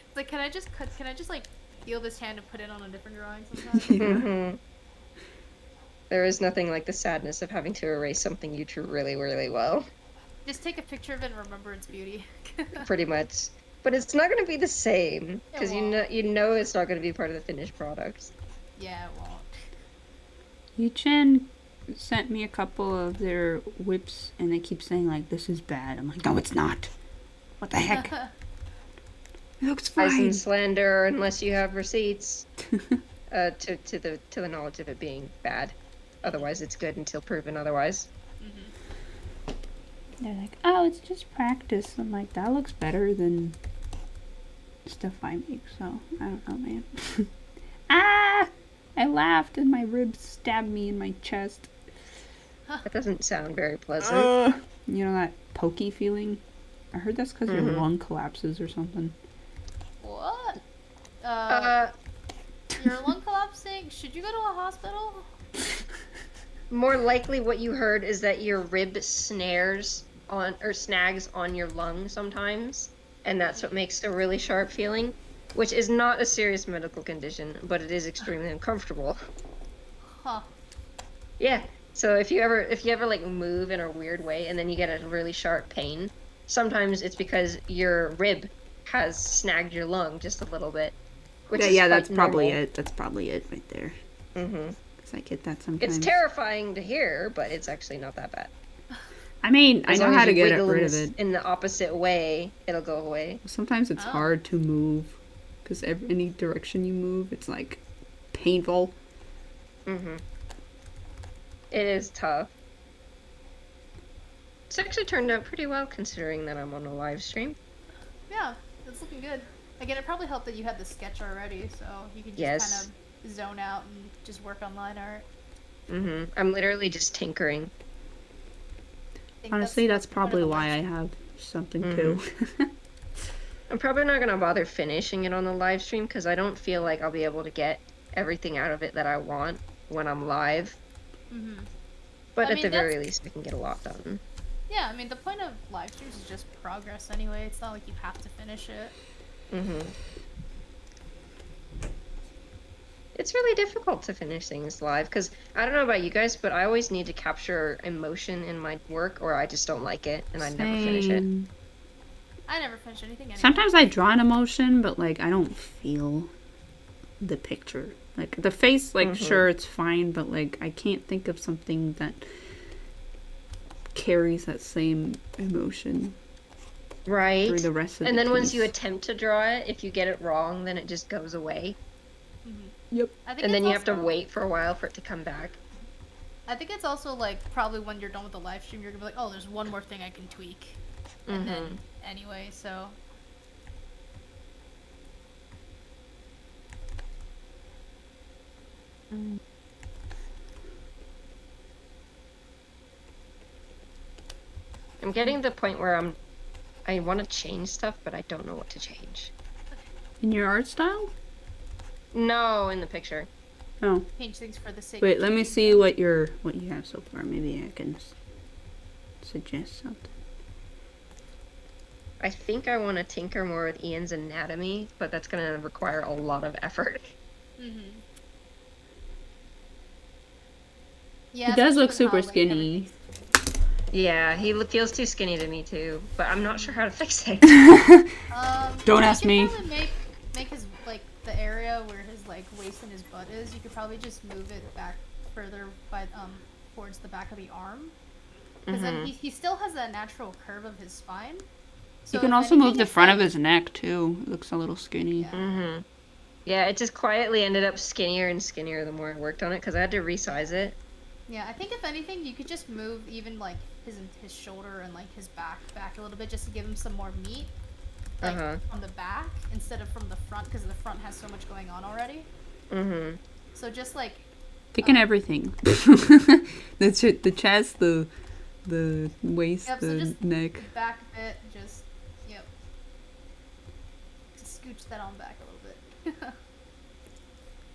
It's like, can I just like heal this hand and put it on a different drawing sometimes? Hmm. There is nothing like the sadness of having to erase something you drew really, really well. Just take a picture of it and remember its beauty. Pretty much. But it's not going to be the same because won't. you know it's not going to be part of the finished product. Yeah, it won't. Yu-Chen sent me a couple of their whips, and they keep saying, like, this is bad. I'm like, no, it's not. What the heck? It looks Lies fine. and slander unless you have receipts to the knowledge of it being bad. Otherwise, it's good until proven otherwise. They're like, oh, it's just practice. I'm like, that looks better than stuff I make, so I don't know, man. Ah! I laughed and my ribs stabbed me in my chest. That doesn't sound very pleasant. You know that pokey feeling? I heard that's because your lung collapses or something. What? Uh, Your lung collapsing think, should you go to a hospital? More likely what you heard is that your rib snags on your lung sometimes, and that's what makes a really sharp feeling, which is not a serious medical condition, but it is extremely uncomfortable. Huh. Yeah. So if you ever like move in a weird way and then you get a really sharp pain, sometimes it's because your rib has snagged your lung just a little bit, which Yeah, is yeah, quite that's probably normal. it. That's probably it right there. Mm-hmm. Because I get that sometimes. It's terrifying to hear, but it's actually not that bad. I mean, I As know long how as to you get wiggle rid of it. in the opposite way, it'll go away. Sometimes it's Oh. hard to move. Because any direction you move, it's like painful. Mm-hmm. It is tough. It's actually turned out pretty well considering that I'm on a live stream. Yeah, it's looking good. Again, it probably helped that you had the sketch already, so you could just Yes. kind of zone out and just work on line art. Mm-hmm. I'm literally just tinkering. I think Honestly, that's part of probably the why live I have something Mhm. too. I'm probably not gonna bother finishing it on the live stream because I don't feel like I'll be able to get everything out of it that I want when I'm live. Mm-hmm. But I at mean, the very that's- least, I can get a lot done. Yeah, I mean, the point of live streams is just progress anyway. It's not like you have to finish it. Mm-hmm. It's really difficult to finish things live because I don't know about you guys, but I always need to capture emotion in my work or I just don't like it and I never finish it. Same. I never finish anything anyway. Sometimes I draw an emotion, but like I don't feel the picture. Like the face, like Mhm. sure it's fine, but like I can't think of something that carries that same emotion Right. through the rest of And the then once you piece. attempt to draw it, if you get it wrong, then it just goes away. Yep. I think And then it's you have to also- wait for a while for it to come back. I think it's also like probably when you're done with the live stream, you're gonna be like, oh, there's one more thing I can tweak. And then anyway, so I'm getting to the point where I want to change stuff, but I don't know what to change. In your art style? No, in the picture. Oh. change things for the sake. Wait, of let me changing see them. what you have so far. Maybe I can suggest something. I think I want to tinker more with Ian's anatomy, but that's going to require a lot of effort. Yeah, He does especially look with super how, like, skinny. everything's- Yeah, he feels too skinny to me too, but I'm not sure how to fix it. Don't you ask could me. probably make his like the area where his like waist and his butt is. You could probably just move it back further by towards the back of the arm, because then he still has that natural curve of his spine. So You can if also anything, move the it's front of like- his neck too. It looks a little skinny. Yeah. Yeah, it just quietly ended up skinnier and skinnier the more I worked on it because I had to resize it. Yeah, I think if anything, you could just move even like his shoulder and like his back a little bit just to give him some more meat, like from the back instead of from the front, because the front has so much going on already. So just like Picking everything. the chest, the waist, Yep, so the just- neck. back bit, just just scooch that on back a little bit.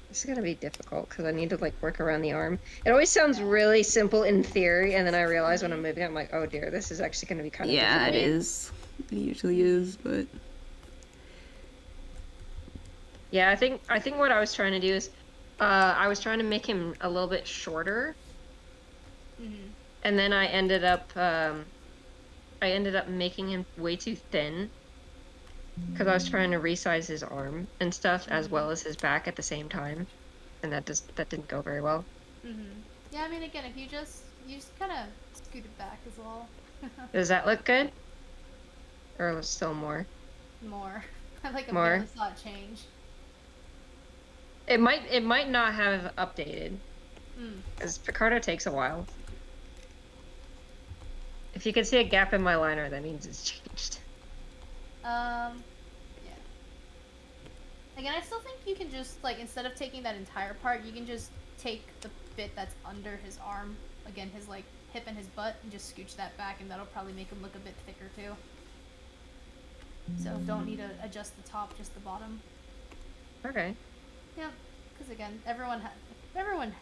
This is gonna be difficult because I need to like work around the arm. It always sounds really simple in theory, and then I realize when I'm moving, I'm like, oh dear, this is actually gonna be kind of Yeah, it difficult. is. It usually is, but Yeah, I think what I was trying to do is, I was trying to make him a little bit shorter, and then I ended up making him way too thin because I was trying to resize his arm and stuff as well as his back at the same time, and that didn't go very well. Yeah, I mean, again, if you just kind of scoot it back as well. Does that look good? Or still more? More. I like More? barely saw it change. It might not have updated because Picardo takes a while. If you can see a gap in my liner, that means it's changed. Yeah. Again, I still think you can just, like, instead of taking that entire part, you can just take the bit that's under his arm, again, his, like, hip and his butt, and just scooch that back, and that'll probably make him look a bit thicker, too. So don't need to adjust the top, just the bottom. Okay. Yeah. Because again, everyone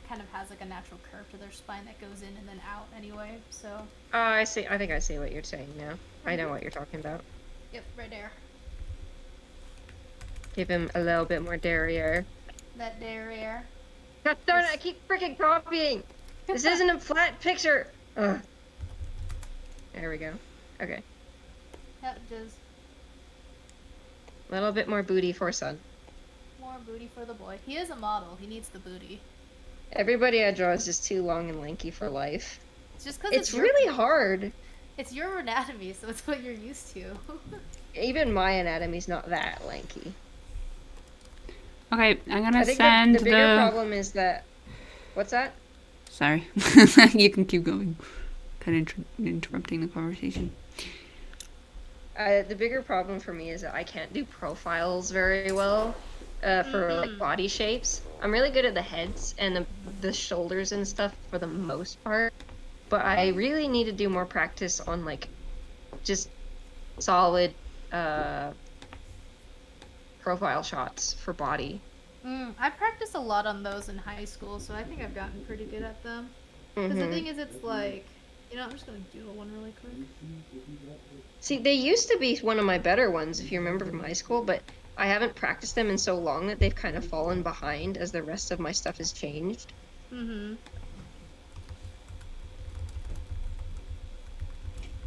kind of has like a natural curve to their spine that goes in and then out anyway. So. Oh, I see. I think I see what you're saying now. I know what you're talking about. Yep, right there. Give him a little bit more derriere. That derriere. God darn it! I keep freaking copying. This isn't a flat picture. Ugh. There we go. Okay. Yep, just A little bit more booty for son. more booty for the boy. He is a model. He needs the booty. Everybody I draw is just too long and lanky for life. It's just because It's really hard. It's your anatomy, so it's what you're used to. Even my anatomy's not that lanky. Okay, I'm gonna I think send the bigger problem is that. What's that? Sorry. You can keep going. Kind of interrupting the conversation. The bigger problem for me is that I can't do profiles very well for like body shapes. I'm really good at the heads and the shoulders and stuff for the most part, but I really need to do more practice on like just solid profile shots for body. I practiced a lot on those in high school, so I think I've gotten pretty good at them. Because the thing is, it's like, I'm just gonna do one really quick. See, they used to be one of my better ones, if you remember from high school, but I haven't practiced them in so long that they've kind of fallen behind as the rest of my stuff has changed.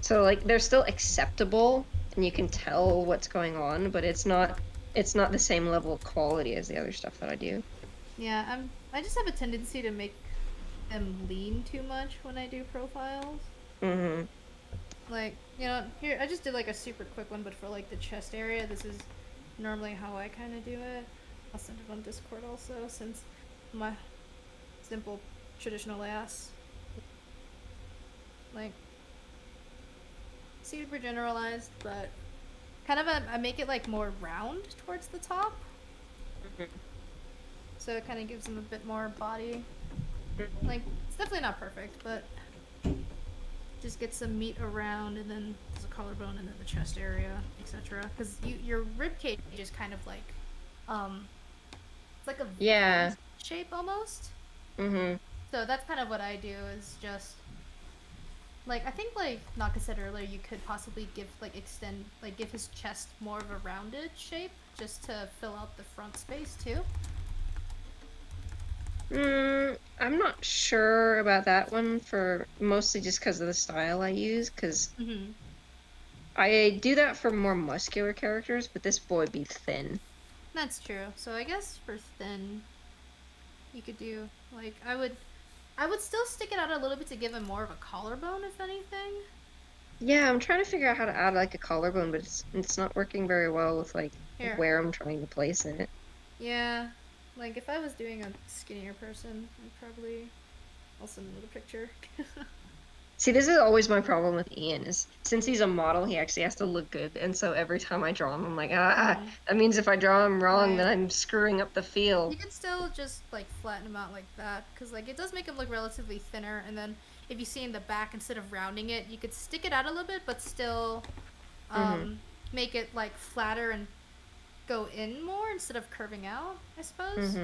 So, like, they're still acceptable, and you can tell what's going on, but it's not the same level of quality as the other stuff that I do. Yeah, I just have a tendency to make them lean too much when I do profiles. Like, here, I just did like a super quick one, but for like the chest area, this is normally how I kind of do it. I'll send it on Discord also, since my simple traditional ass. Like, super generalized, but kind of I make it like more round towards the top. So it kind of gives them a bit more body. Like, it's definitely not perfect, but just get some meat around, and then there's a collarbone, and then the chest area, etc. Because your rib cage is kind of like, it's like a V shape almost. So that's kind of what I do, is just like, I think like Naka said earlier, you could possibly give his chest more of a rounded shape, just to fill out the front space too. I'm not sure about that one, for mostly just because of the style I use, because I do that for more muscular characters, but this boy be thin. That's true. So I guess for thin, you could do, like, I would still stick it out a little bit to give him more of a collarbone, if anything. Yeah, I'm trying to figure out how to add like a collarbone, but it's not working very well with like where I'm trying to place it. Yeah. Like, if I was doing a skinnier person, I'll send another picture. See, this is always my problem with Ian, is since he's a model, he actually has to look good, and so every time I draw him, I'm like, that means if I draw him wrong, then I'm screwing up the feel. You can still just, like, flatten him out like that, because, like, it does make him look relatively thinner, and then if you see in the back, instead of rounding it, you could stick it out a little bit, but still make it, like, flatter and go in more instead of curving out, I suppose.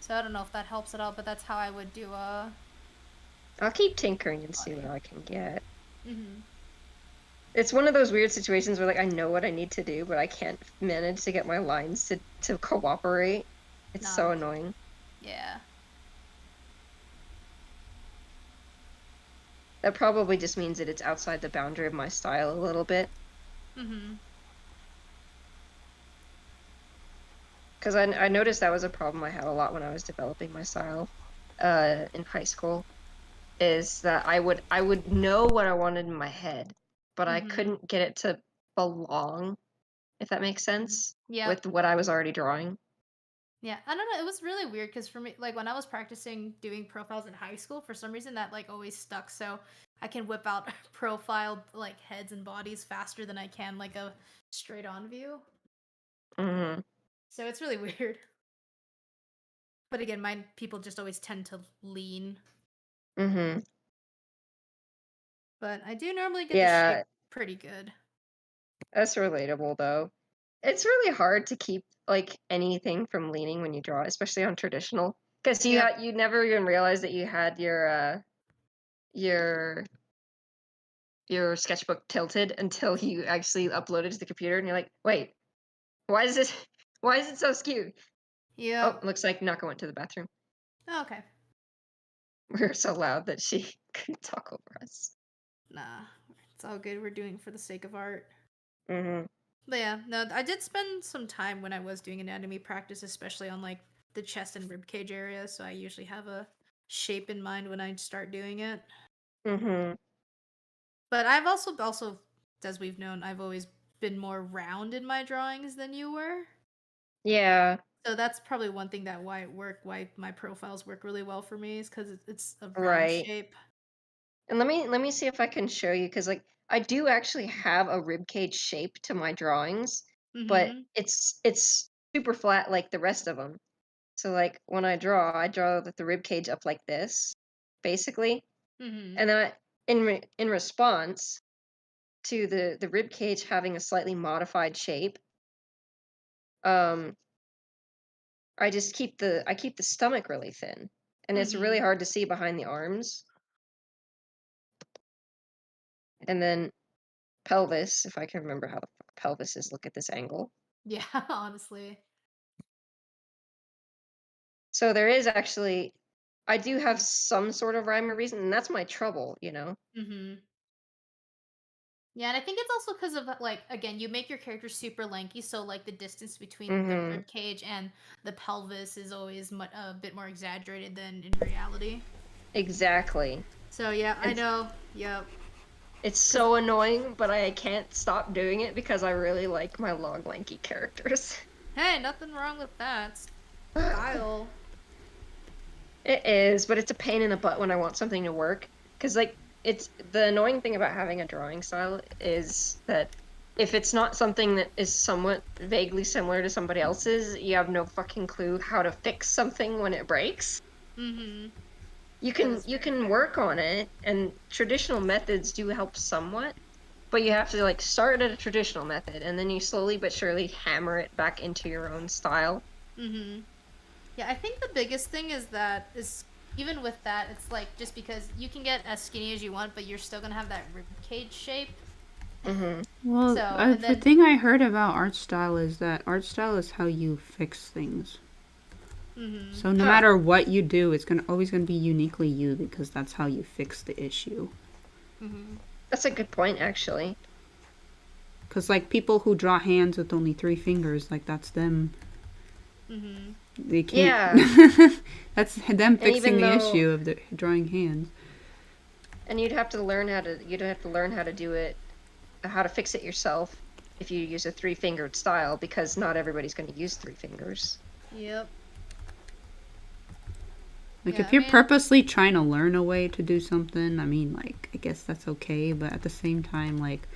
So I don't know if that helps at all, but that's how I would do I'll keep tinkering and see what I can get. It's one of those weird situations where, like, I know what I need to do, but I can't manage to get my lines to cooperate. It's so annoying. Yeah. That probably just means that it's outside the boundary of my style a little bit. Because I noticed that was a problem I had a lot when I was developing my style in high school, is that I would know what I wanted in my head, but I couldn't get it to belong, if that makes sense, with what I was already drawing. Yeah, I don't know, it was really weird, because for me, like, when I was practicing doing profiles in high school, for some reason that, like, always stuck, so I can whip out profile, like, heads and bodies faster than I can, like, a straight-on view. So it's really weird. But again, my people just always tend to lean. But I do normally get the shape pretty good. That's relatable, though. It's really hard to keep like anything from leaning when you draw, especially on traditional, because Yep. you never even realized that you had your your sketchbook tilted until you actually uploaded to the computer, and you're like, wait, why is this? Why is it so skewed? Oh, Yep. looks like Naka went to the bathroom. Oh, okay. We were so loud that she couldn't talk over us. Nah, it's all good. We're doing it for the sake of art. Mm-hmm. But yeah, no, I did spend some time when I was doing anatomy practice, especially on like the chest and rib cage area. So I usually have a shape in mind when I start doing it. Mm-hmm. But I've also, as we've known, I've always been more round in my drawings than you were. Yeah. So that's probably one thing that why my profiles work really well for me is because it's a round Right. shape. And let me see if I can show you, because like I do actually have a rib cage shape to my drawings, but Mm-hmm. it's super flat like the rest of them. So like when I draw the rib cage up like this, basically, Mm-hmm. and then in response to the rib cage having a slightly modified shape, um, I keep the stomach really thin, and it's Mm-hmm. really hard to see behind the arms, and then pelvis, if I can remember how the fuck pelvis is. Look at this angle. Yeah, honestly. So there is actually, I do have some sort of rhyme or reason, and that's my trouble, you know. Mm-hmm. Yeah, and I think it's also because of like again, you make your character super lanky, so like the distance between the Mm-hmm. rib cage and the pelvis is always a bit more exaggerated than in reality. Exactly. So yeah, I And know. Yep. it's Because so annoying, but I can't stop doing it because I really like my long, lanky characters. hey, nothing wrong with that. Style. It is, but it's a pain in the butt when I want something to work. Because, like, it's the annoying thing about having a drawing style is that if it's not something that is somewhat vaguely similar to somebody else's, you have no fucking clue how to fix something when it breaks. Mm-hmm. You That can is you very can fair. work on it, and traditional methods do help somewhat, but you have to like start at a traditional method, and then you slowly but surely hammer it back into your own style. Mm-hmm. Yeah, I think the biggest thing is even with that, it's like just because you can get as skinny as you want, but you're still gonna have that rib cage shape. Mm-hmm. Well, So and the then thing I heard about art style is that art style is how you fix things. mm-hmm. So no Huh. matter what you do, it's always gonna be uniquely you because that's how you fix the issue. Mm-hmm. That's a good point, actually. Because like people who draw hands with only 3 fingers, like that's them. Mm-hmm. They can't. Yeah, That's them and fixing even the though, issue of the drawing hands. and you'd have to learn how to do it, how to fix it yourself if you use a three-fingered style, because not everybody's going to use 3 fingers. Yep. Like Yeah, if I you're mean, purposely trying to learn a way to do something, I mean, like I guess that's okay. But at the same time, like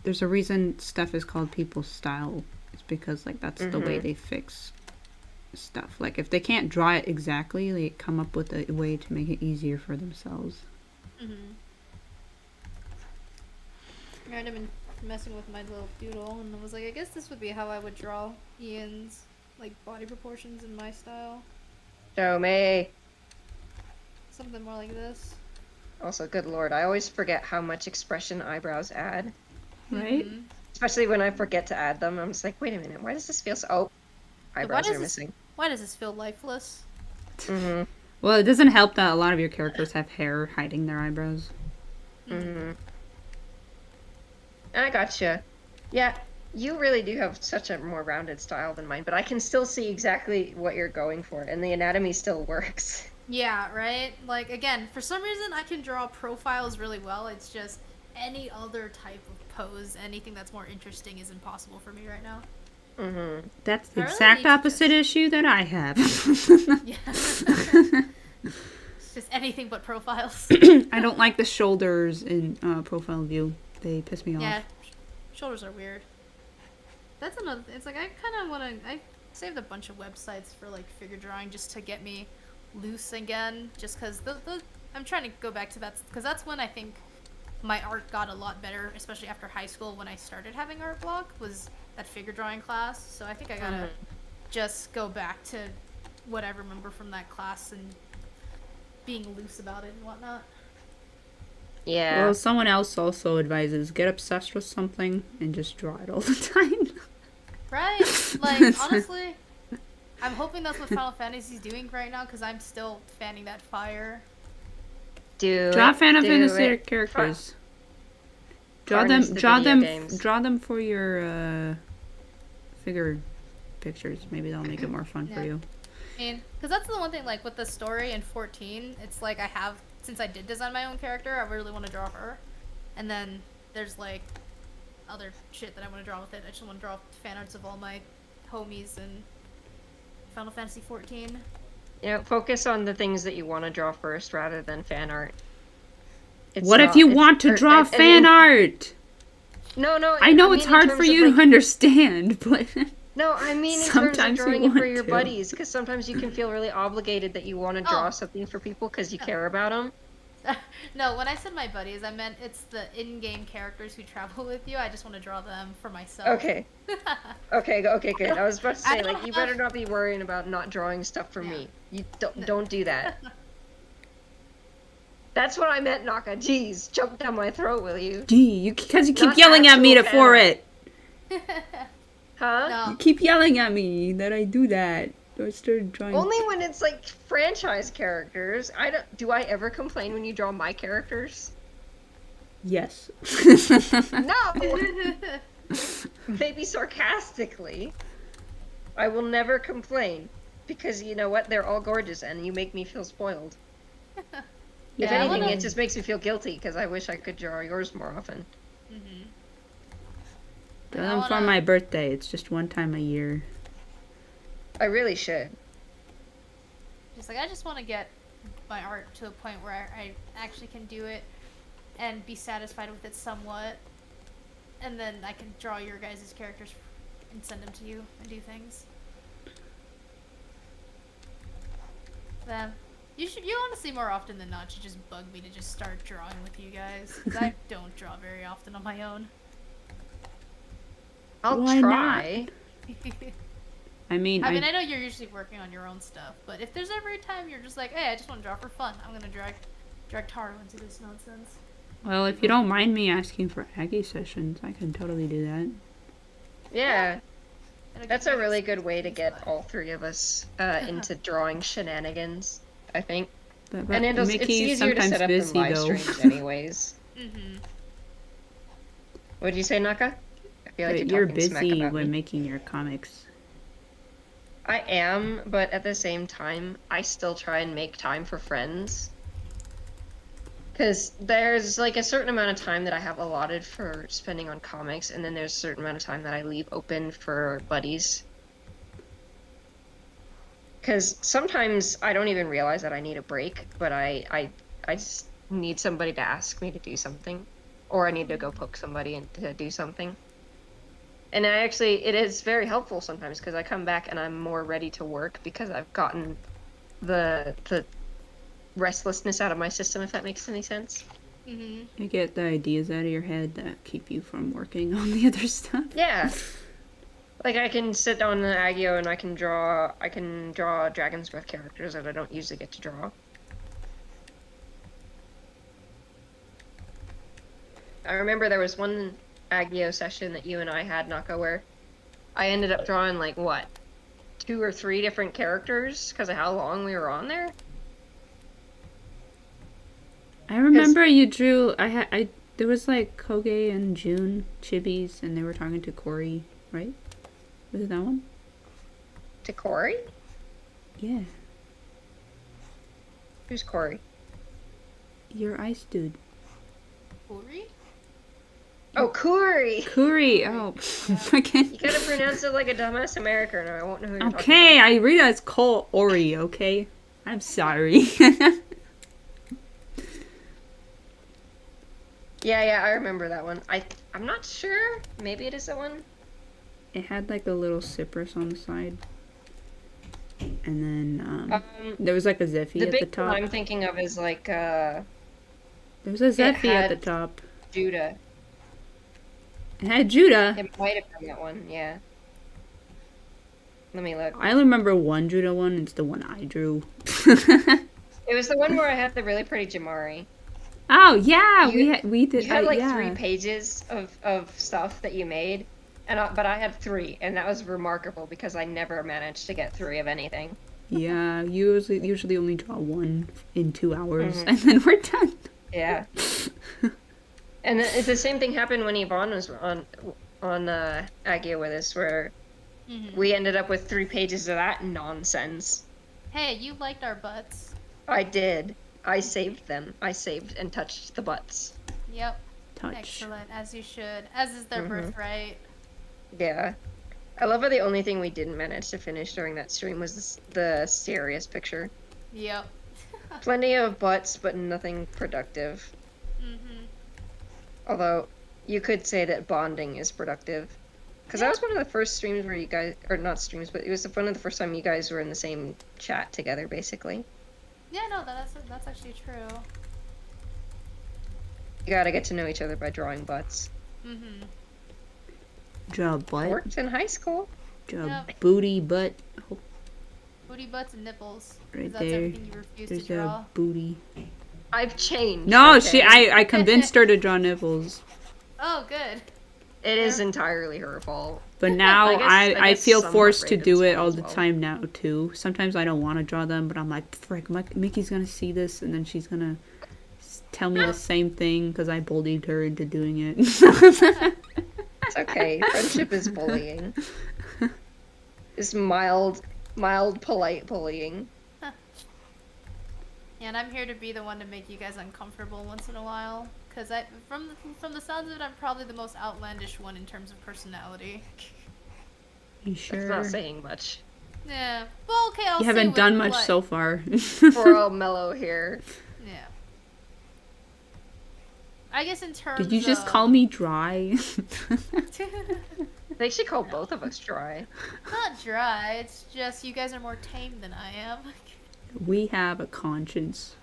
there's a reason stuff is called people's style. It's because like that's the way Mm-hmm. they fix stuff. Like if they can't draw it exactly, they come up with a way to make it easier for themselves. mm-hmm. Right, I've been messing with my little doodle, and I was like, I guess this would be how I would draw Ian's like body proportions in my style. Show me. Something more like this. Also, good lord, I always forget how much expression eyebrows add. Right? Mm-hmm. Especially when I forget to add them. I'm just like, wait a minute, why does this feel so... Oh, Like, why eyebrows does are this? missing. Why does this feel lifeless? Mm-hmm. Well, it doesn't help that a lot of your characters have hair hiding their eyebrows. Mm-hmm. Mm-hmm. I gotcha. Yeah, you really do have such a more rounded style than mine, but I can still see exactly what you're going for, and the anatomy still works. Yeah, right? Like, again, for some reason I can draw profiles really well. It's just any other type of pose, anything that's more interesting is impossible for me right now. Mm-hmm. That's the I really exact need to opposite just... issue that I have. Yeah. It's just anything but profiles. I don't like the shoulders in profile view. They piss me off. Yeah, shoulders are weird. That's another. It's like I kind of want to. I saved a bunch of websites for like figure drawing just to get me loose again. Just because I'm trying to go back to that because that's when I think my art got a lot better, especially after high school when I started having art block. Was that figure drawing class, so I think I gotta just go back to what I remember from that class and being loose about it and whatnot. Yeah. Well, someone else also advises get obsessed with something and just draw it all the time. Right? Like, honestly, I'm hoping that's what Final Fantasy's doing right now, because I'm still fanning that fire. Draw Final do Fantasy it. characters. Draw Harness them. the Draw video them. games. Draw them for your figure pictures. Maybe that'll make it more fun for Yeah. you. I mean, because that's the one thing, like, with the story in 14, it's like I have, since I did design my own character, I really want to draw her. And then there's, like, other shit that I want to draw with it. I just want to draw fan arts of all my homies in Final Fantasy 14. Focus on the things that you want to draw first rather than fan art. What if you want to draw fan art? No, I know mean it's in hard terms for of, you like- to understand, but No, I mean in terms Sometimes of you drawing it for want your to. buddies, because sometimes you can feel really obligated that you want to draw Oh. something for people because you care about them. No, when I said my buddies, I meant it's the in-game characters who travel with you. I just want to draw them for myself. Okay, good. I was about to I say, don't like, you have- better not be worrying about not drawing stuff for Yeah. me. You don't do that. That's what I meant, Naka. Jeez, choke down my throat, will you? gee, because you keep Not yelling at me actual for fan it. Huh? No. You keep yelling at me that I do that. I started drawing. Only when it's like franchise characters. Do I ever complain when you draw my characters? Yes. No! Maybe sarcastically. I will never complain. Because you know what? They're all gorgeous and you make me feel spoiled. If Yeah, I anything, wanna- it just makes me feel guilty because I wish I could draw yours more often. Mhm. Draw I them for wanna- my birthday. It's just one time a year. I really should. Just like, I just want to get my art to a point where I actually can do it and be satisfied with it somewhat. And then I can draw your guys' characters and send them to you and do things. Then, you honestly more often than not should just bug me to just start drawing with you guys. Because I don't draw very often on my own. I'll Why try. I mean, I mean, I know you're usually working on your own stuff, but if there's ever a time you're just like, hey, I just want to draw for fun, I'm gonna drag Taro into this nonsense. well, if you don't mind me asking for Aggie sessions, I can totally do that. Yeah, It'll that's give a me really this good way to get spot. all three of us into drawing shenanigans, I think. But And it's Mickey's easier to sometimes set up busy than live though. streams anyways. Mhm. What did you say, Naka? I feel like But you're you're talking smack busy about when me. making your comics. I am, but at the same time, I still try and make time for friends. Because there's like a certain amount of time that I have allotted for spending on comics, and then there's a certain amount of time that I leave open for buddies. Because sometimes I don't even realize that I need a break, but I just need somebody to ask me to do something. Or I need to go poke somebody and to do something. And it is very helpful sometimes because I come back and I'm more ready to work because I've gotten the restlessness out of my system, if that makes any sense. Mhm. You get the ideas out of your head that keep you from working on the other stuff. Yeah. Like I can sit on the Agio and I can draw Dragon's Breath characters that I don't usually get to draw. I remember there was one Agio session that you and I had, Naka, where I ended up drawing like what, 2 or 3 different characters because of how long we were on there. I remember you drew. There was like Koge and June Chibis, and they were talking to Corey, right? Was it that one? To Corey? Yeah, Who's Corey? your ice dude. Uri? Oh, Corey! Kuri. Oh, fucking. You gotta pronounce it like a dumbass American or I won't know who you're talking Okay, I read it as Cole Ori. Okay, I'm sorry. Yeah, I remember that one. I'm not sure. Maybe it is that one. It had like a little cypress on the side, and then there was like a Zeffy The at the big one top. I'm thinking of is like There was a Zeffy at the had- top, Judah. It had Judah. It might have been that one, yeah. Let me look. I only remember one Judah one. It's the one I drew. It was the one where I had the really pretty Jamari. Oh yeah, You- we did. You had like yeah. 3 pages of stuff that you made, but I had 3, and that was remarkable because I never managed to get 3 of anything. Yeah, usually only draw one in 2 hours, Mhm. and then we're done. Yeah. And it's the same thing happened when Yvonne was on Agia with us, where Mhm. we ended up with 3 pages of that nonsense. Hey, you liked our butts. I did. I saved them. I saved and touched the butts. Yep. Touch. Excellent, as you should. As is their Mhm. birthright. Yeah. I love how the only thing we didn't manage to finish during that stream was the serious picture. Yep. Plenty of butts, but nothing productive. Mhm. Although, you could say that bonding is productive. Because that was one of the first streams where you guys, or not streams, but it was one of the first time you guys were in the same chat together, basically. Yeah, no, that's actually true. You gotta get to know each other by drawing butts. Mhm. Draw a butt. Worked in high school. Draw a Yep. booty butt. Oh, Booty butts and nipples. 'Cause right that's there. everything you refuse There's to draw. a booty. I've changed. No, okay? I convinced her to draw nipples, Oh, good. It is entirely her fault. but now I I guess feel some forced of to do Raven's it fault all as the well. time now too. Sometimes I don't want to draw them, but I'm like, frick, Mickey's gonna see this, and then she's gonna tell me the same thing because I bullied her into doing it. It's okay. Friendship is bullying. It's mild, polite bullying. Yeah, and I'm here to be the one to make you guys uncomfortable once in a while. Cause from the sounds of it, I'm probably the most outlandish one in terms of personality. You That's sure? not saying much. Yeah. Well, okay, I'll You say haven't with done much what- so far. We're all mellow here. Yeah. I guess in terms. Did you just of... call me dry? They should call both of us dry. Not dry. It's just you guys are more tame than I am. We have a conscience,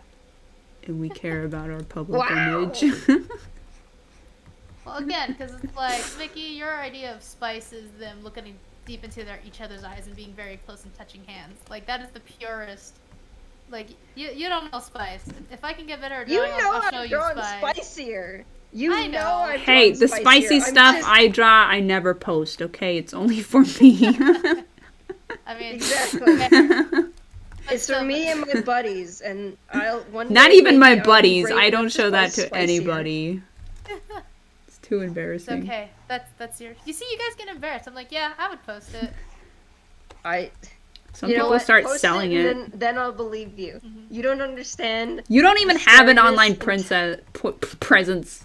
and we care about our public Wow. image. Well, again, because it's like Mickey, your idea of spice is them looking deep into each other's eyes and being very close and touching hands. Like that is the purest. Like you don't know spice. If I can get better at You drawing, know I'll show I'm you drawing spice. spicier. You I know know. I'm Hey, drawing the spicier. spicy I'm stuff just- I draw, I never post. Okay, it's only for me. I mean, Exactly. but It's for still- me and my buddies, and I'll one. Not day even my maybe I'll be buddies. brave I enough don't to show that spice to spicier. anybody. It's too It's embarrassing. okay. That's your. You see, you guys get embarrassed. I'm like, yeah, I would post it. Some You know people what? start Post selling it. it. And then I'll believe you. You don't understand. You don't even have an Mysterious online presence.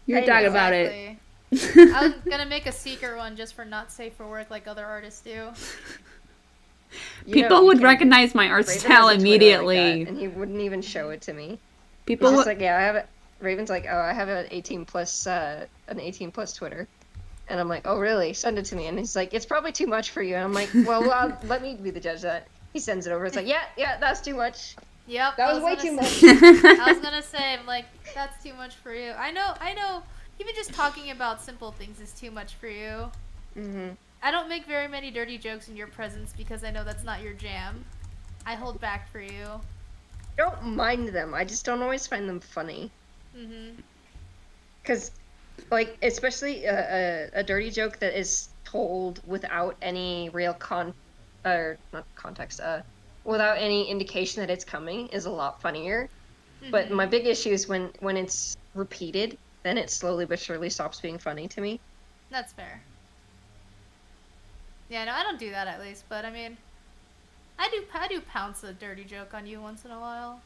You're I talking know. about it. Exactly. I was gonna make a secret one just for not safe for work like other artists do. You People know, you would can- recognize my art Raven style has a Twitter like immediately. that, and he wouldn't even show it to me. People He's would, just like, yeah, I have it. Raven's like, oh, I have an 18 plus Twitter, and I'm like, oh really? Send it to me. And he's like, it's probably too much for you. And I'm like, well, let me be the judge of that. He sends it over. It's like, yeah, that's too much. Yep. That I was way gonna too say- much. I was gonna say, I'm like, that's too much for you. I know. Even just talking about simple things is too much for you. hmm I don't make very many dirty jokes in your presence because I know that's not your jam. I hold back for you. Don't mind them. I just don't always find them funny. Mhm. Because, like, especially a dirty joke that is told without any real or not context, without any indication that it's coming is a lot funnier. But my big issue is when it's repeated, then it slowly but surely stops being funny to me. That's fair. Yeah, no, I don't do that at least, but I mean, I do pounce a dirty joke on you once in a while.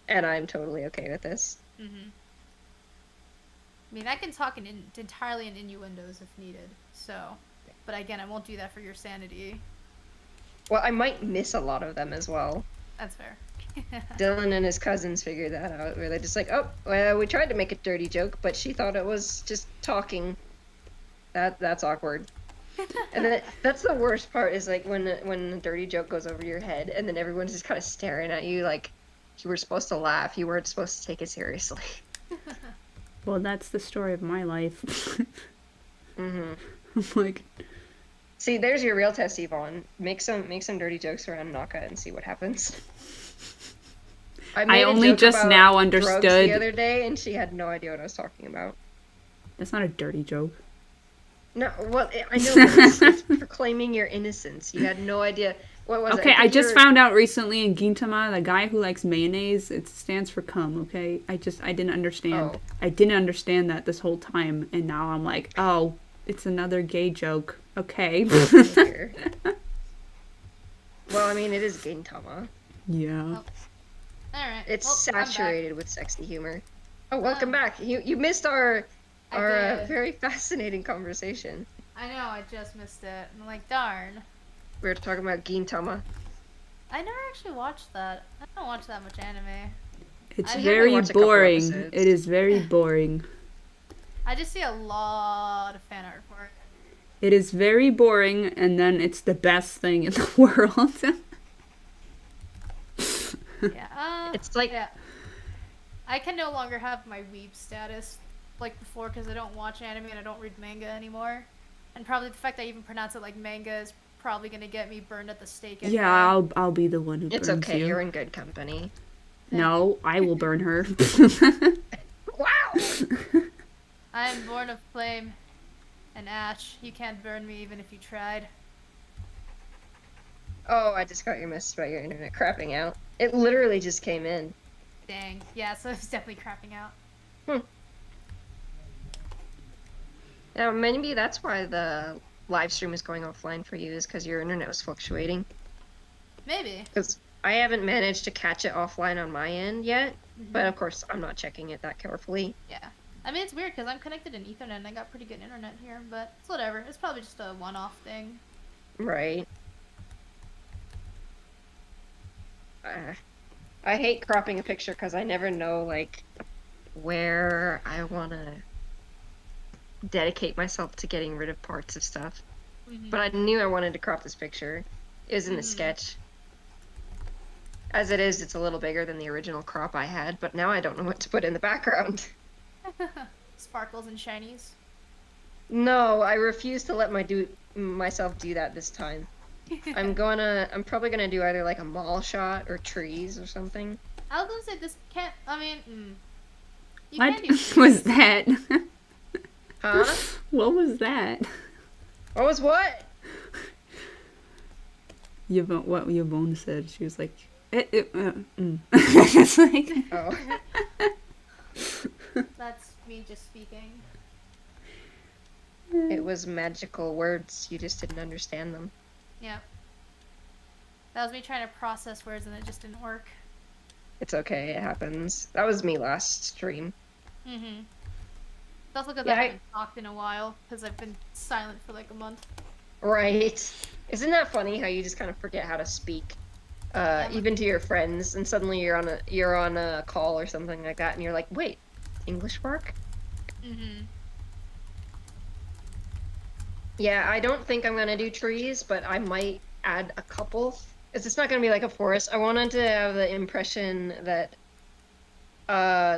And I'm totally okay with this. Mhm. I mean, I can talk entirely in innuendos if needed. So, but again, I won't do that for your sanity. Well, I might miss a lot of them as well. That's fair. Dylan and his cousins figured that out, where they're just like, oh, well, we tried to make a dirty joke, but she thought it was just talking. That's awkward. And then that's the worst part is like when a dirty joke goes over your head, and then everyone's just kind of staring at you like you were supposed to laugh, you weren't supposed to take it seriously. well, that's the story of my life. Mm-hmm. Like, See, there's your real test, Yvonne. Make some dirty jokes around Naka and see what happens. I made a only joke just about now drugs understood. the other day, and she had no idea what I was talking about. That's not a dirty joke. No, well, I know, but it's proclaiming your innocence. You had no idea. What was it? Okay, I think just you're- found out recently in Gintama, the guy who likes mayonnaise, it stands for cum, okay? I didn't understand. Oh. I didn't understand that this whole time, and now I'm like, oh, it's another gay joke. Okay. Here. Well, I mean, it is Gintama. Yeah. All right. It's well, I'm back. saturated with sexy humor. Oh, welcome back. You missed our I did. very fascinating conversation. I know, I just missed it. I'm like, darn. We were talking about Gintama. I never actually watched that. I don't watch that much anime. It's I very watched a couple boring. episodes. It is very boring. I just see a lot of fan art for it. It is very boring, and then it's the best thing in the world. Yeah. It's like Yeah. I can no longer have my weeb status like before because I don't watch anime and I don't read manga anymore. And probably the fact that I even pronounce it like manga is probably gonna get me burned at the stake. Anyway. Yeah, I'll be the one who it's burns okay. you. You're in good company. No, I will burn her. Wow. I am born of flame and ash. You can't burn me even if you tried. Oh, I just got your message about your internet crapping out. It literally just came in. Dang. Yeah, so it's definitely crapping out. Now, maybe that's why the live stream is going offline for you, is because your internet was fluctuating. Maybe. Because I haven't managed to catch it offline on my end yet, but of course I'm not checking it that carefully. Yeah. I mean, it's weird because I'm connected in Ethernet and I got pretty good internet here, but it's whatever. It's probably just a one-off thing. Right. I hate cropping a picture because I never know, like, where I want to dedicate myself to getting rid of parts of stuff. But I knew I wanted to crop this picture. It was in the sketch. As it is, it's a little bigger than the original crop I had, but now I don't know what to put in the background. Sparkles and shinies. No, I refuse to let myself do that this time. I'm probably gonna do either like a mall shot or trees or something. I was gonna say this can't. I mean, you What can do was that? Huh? What was that? What was what? What Yvonne said. She was like, It's like, Oh. That's me just speaking. It was magical words. You just didn't understand them. Yeah. That was me trying to process words and it just didn't work. It's okay. It happens. That was me last stream. Mm-hmm. It's also because Yeah, I haven't talked in a while because I've been silent for like a month. Right. Isn't that funny how you just kind of forget how to speak? Even to your friends, and suddenly you're on a call or something like that, and you're like, wait, English work? Mm-hmm. Yeah, I don't think I'm gonna do trees, but I might add a couple. It's not gonna be like a forest. I wanted to have the impression that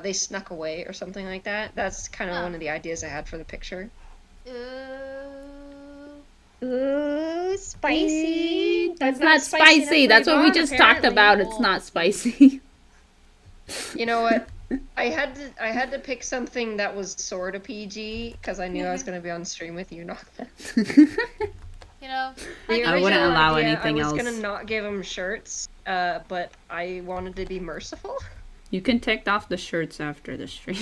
they snuck away or something like that. That's kind of one of the ideas I had for the picture. Ooh, spicy. That's not spicy. That's what we just talked about. It's not spicy. You know what? I had to pick something that was sort of PG because I knew I was going to be on stream with you, Naka. You know, The I wouldn't original allow idea, anything I was else. going to not give them shirts, but I wanted to be merciful. You can take off the shirts after the stream.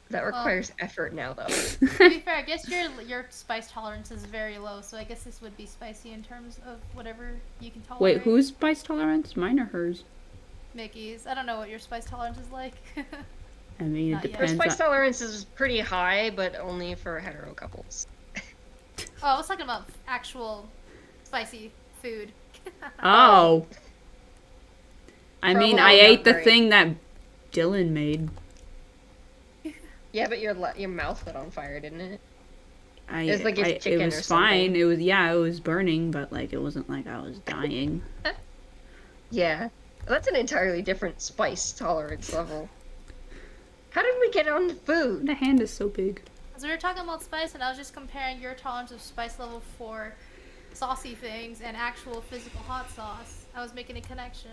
That requires effort now, though. to be fair, I guess your spice tolerance is very low, so I guess this would be spicy in terms of whatever you can tolerate. Wait, whose spice tolerance? Mine or hers? Mickey's. I don't know what your spice tolerance is like. I mean, it Not yet. Her depends. spice tolerance is pretty high, but only for hetero couples. Oh, I was talking about actual spicy food. Oh. I mean, I Probably ate not the great. thing that Dylan made. Yeah, but your mouth lit on fire, didn't it? It like it's chicken it or was fine. something. It was burning, but like it wasn't like I was dying. Yeah. That's an entirely different spice tolerance level. How did we get on to food? The hand is so big. Because we were talking about spice, and I was just comparing your tolerance of spice level for saucy things and actual physical hot sauce. I was making a connection.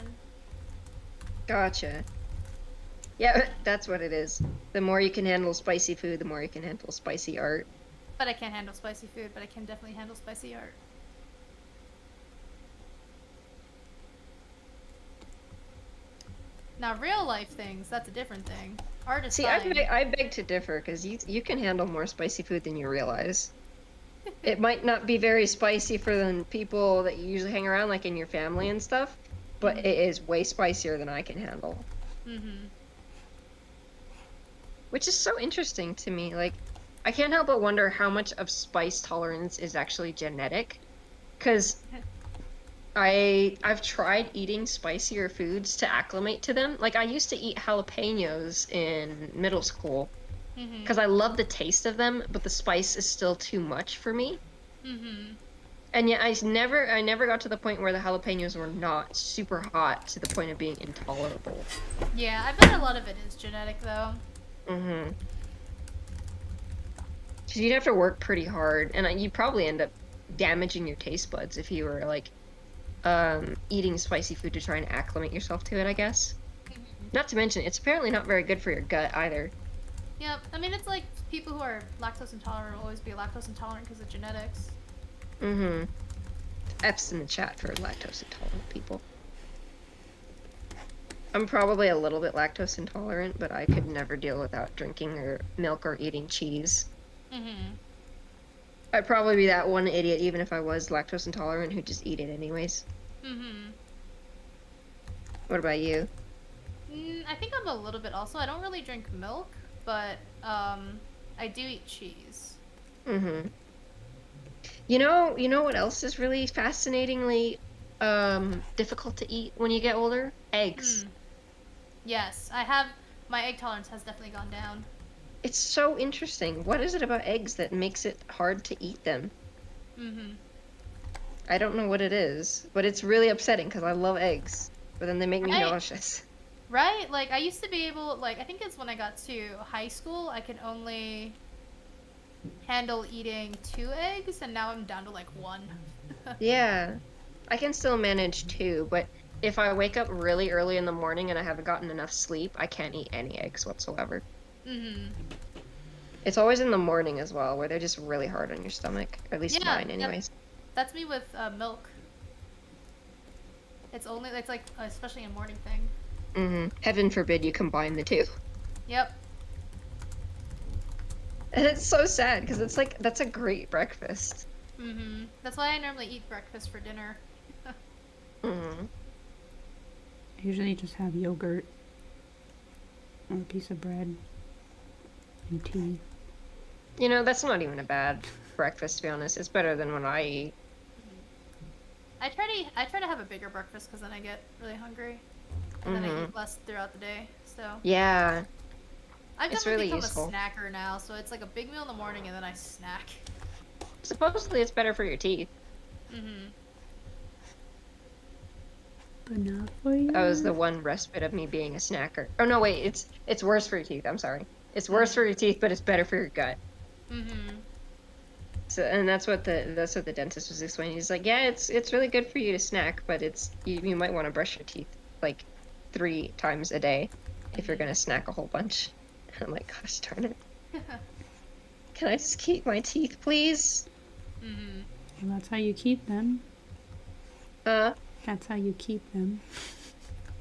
Gotcha. Yeah, that's what it is. The more you can handle spicy food, the more you can handle spicy art. But I can't handle spicy food, but I can definitely handle spicy art. Now, real life things, that's a different thing. Art is See, fine. I beg to differ, because you can handle more spicy food than you realize. It might not be very spicy for the people that you usually hang around, like in your family and stuff, but it is way spicier than I can handle. Mm-hmm. Which is so interesting to me. Like, I can't help but wonder how much of spice tolerance is actually genetic. Because I've tried eating spicier foods to acclimate to them. Like, I used to eat jalapenos in middle school because I love the taste of them, but the spice is still too much for me. Mm-hmm. And yet I never got to the point where the jalapenos were not super hot to the point of being intolerable. Yeah, I bet a lot of it is genetic, though. Mm-hmm. Because you'd have to work pretty hard, and you'd probably end up damaging your taste buds if you were, like, eating spicy food to try and acclimate yourself to it, I guess. Not to mention, it's apparently not very good for your gut either. Yep. I mean, it's like people who are lactose intolerant will always be lactose intolerant because of genetics. Mm-hmm. F's in the chat for lactose intolerant people. I'm probably a little bit lactose intolerant, but I could never deal without drinking or milk or eating cheese. Mm-hmm. I'd probably be that one idiot, even if I was lactose intolerant, who'd just eat it anyways. Mm-hmm. What about you? I think I'm a little bit also. I don't really drink milk, but I do eat cheese. Mm-hmm. You know what else is really fascinatingly difficult to eat when you get older? Eggs. Yes, my egg tolerance has definitely gone down. It's so interesting. What is it about eggs that makes it hard to eat them? Mm-hmm. I don't know what it is, but it's really upsetting because I love eggs, but then they make me Right. nauseous. Right? Like, I used to be able, like, I think it's when I got to high school, I could only handle eating 2 eggs, and now I'm down to, like, 1. Yeah. I can still manage 2, but if I wake up really early in the morning and I haven't gotten enough sleep, I can't eat any eggs whatsoever. Mm-hmm. It's always in the morning as well, where they're just really hard on your stomach. At least Yeah, mine, anyways. That's me with milk. It's like, especially a morning thing. Mm-hmm. Heaven forbid you combine the two. Yep. And it's so sad, because it's like, that's a great breakfast. Mm-hmm. That's why I normally eat breakfast for dinner. Mm-hmm. I usually just have yogurt or a piece of bread and tea. You know, that's not even a bad breakfast, to be honest. It's better than what I eat. I try to have a bigger breakfast because then I get really hungry, and then I eat less throughout the day. So Yeah. I've It's definitely really become useful. a snacker now. So it's like a big meal in the morning, and then I snack. Supposedly it's better for your teeth. Mm-hmm. But not for you. That was the one respite of me being a snacker. Oh no, wait, it's worse for your teeth. I'm sorry. It's worse for your teeth, but it's better for your gut. Mm-hmm. So, and that's what the dentist was explaining. He's like, yeah, it's really good for you to snack, but you might want to brush your teeth like 3 times a day if you're gonna snack a whole bunch. I'm like, gosh darn it. Can I just keep my teeth, please? Mm-hmm. Well, that's how you keep them. That's how you keep them.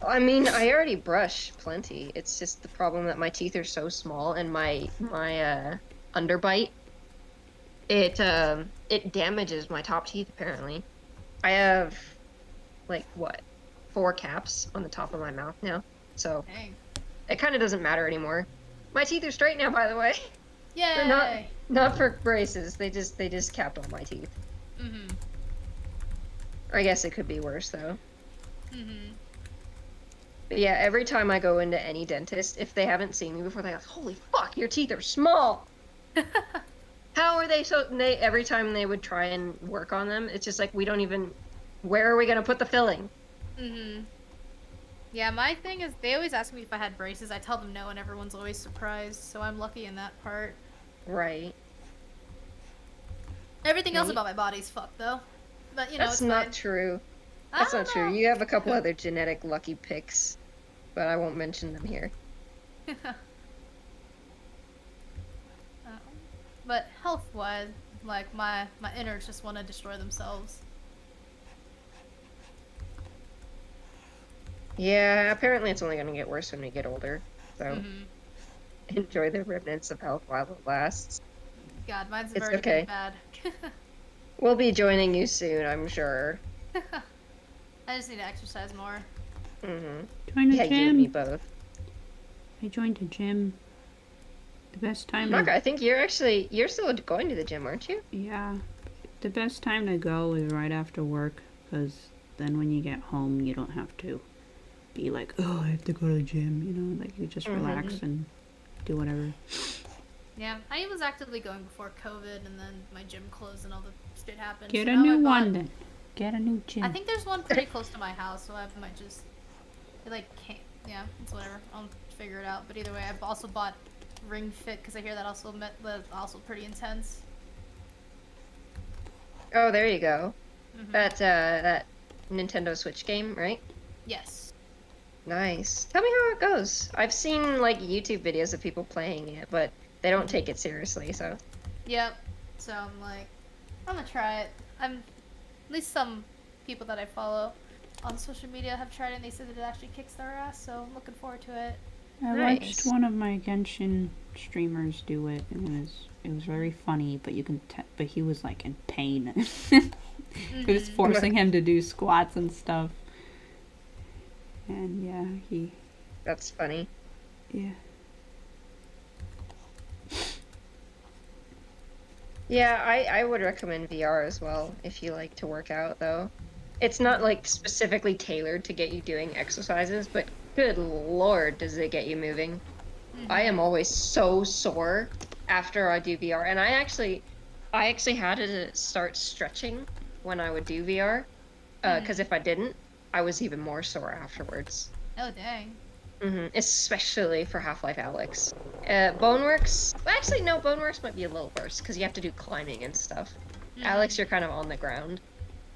I mean, I already brush plenty. It's just the problem that my teeth are so small and my underbite, it damages my top teeth apparently. I have like what, 4 caps on the top of my mouth now. So Dang. it kind of doesn't matter anymore. My teeth are straight now, by the way. Yay! They're not for braces. They just capped all my teeth. Mm-hmm. I guess it could be worse though. Mm-hmm. But yeah, every time I go into any dentist, if they haven't seen me before, they go, "Holy fuck, your teeth are small." How are they so? Every time they would try and work on them, it's just like we don't even. Where are we gonna put the filling? Mm-hmm. Yeah, my thing is they always ask me if I had braces. I tell them no, and everyone's always surprised. So I'm lucky in that part. Right. Everything else Right. about my body's fucked though. But you know, That's it's not fine. true. I That's don't not true. know. You have a couple other genetic lucky picks, but I won't mention them here. But health-wise, like my innards just want to destroy themselves. Yeah, apparently it's only going to get worse when we get older. So Hmm. enjoy the remnants of health while it lasts. God, mine's It's already been okay. bad. We'll be joining you soon, I'm sure. I just need to exercise more. Mm-hmm. Join a Yeah, you and me gym. both. I joined a gym. The best time Mark, to I think you're still going to the gym, aren't you? yeah, the best time to go is right after work, because then when you get home, you don't have to be like, oh, I have to go to the gym. You know, like you just relax and do whatever. Yeah, I was actively going before COVID, and then my gym closed and all the shit happened. Get so a now I new bought. one then. Get a new gym. I think there's one pretty close to my house, so I might just. It like can't. Yeah, it's whatever. I'll figure it out. But either way, I've also bought Ring Fit because I hear that that's also pretty intense. Oh, there you go. Hmm. That Nintendo Switch game, right? Yes. Nice. Tell me how it goes. I've seen like YouTube videos of people playing it, but they don't take it seriously, so. Yep. So I'm like, I'm gonna try it. At least some people that I follow on social media have tried it and they said that it actually kicks their ass, so I'm looking forward to it. I Nice. watched one of my Genshin streamers do it, and it was very funny. But but he was like in pain. It was forcing him to do squats and stuff. And yeah, That's funny. yeah. Yeah, I would recommend VR as well if you like to work out, though. It's not like specifically tailored to get you doing exercises, but good lord, does it get you moving. I am always so sore after I do VR, and I actually had to start stretching when I would do VR, because if I didn't, I was even more sore afterwards. Oh dang. Especially for Half-Life Alyx. Boneworks, well, actually no, Boneworks might be a little worse because you have to do climbing and stuff. Alyx, you're kind of on the ground.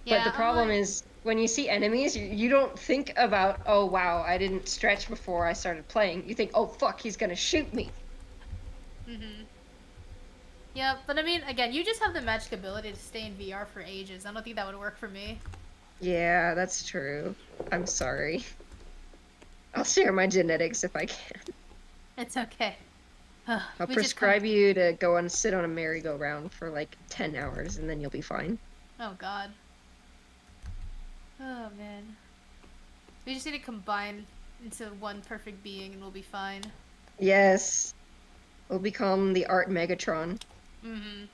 Yeah, But the problem is when you see enemies, you don't think about, oh wow, I didn't stretch before I started playing. You think, oh fuck, he's gonna shoot me. Yeah, but I mean, again, you just have the magic ability to stay in VR for ages. I don't think that would work for me. Yeah, that's true. I'm sorry. I'll share my genetics if I can. It's okay. I'll We just prescribe you to go and sit on a merry-go-round for like 10 hours and then you'll be fine. Oh god. Oh man. We just need to combine into one perfect being and we'll be fine. Yes. We'll become the Art Megatron. Mm-hmm.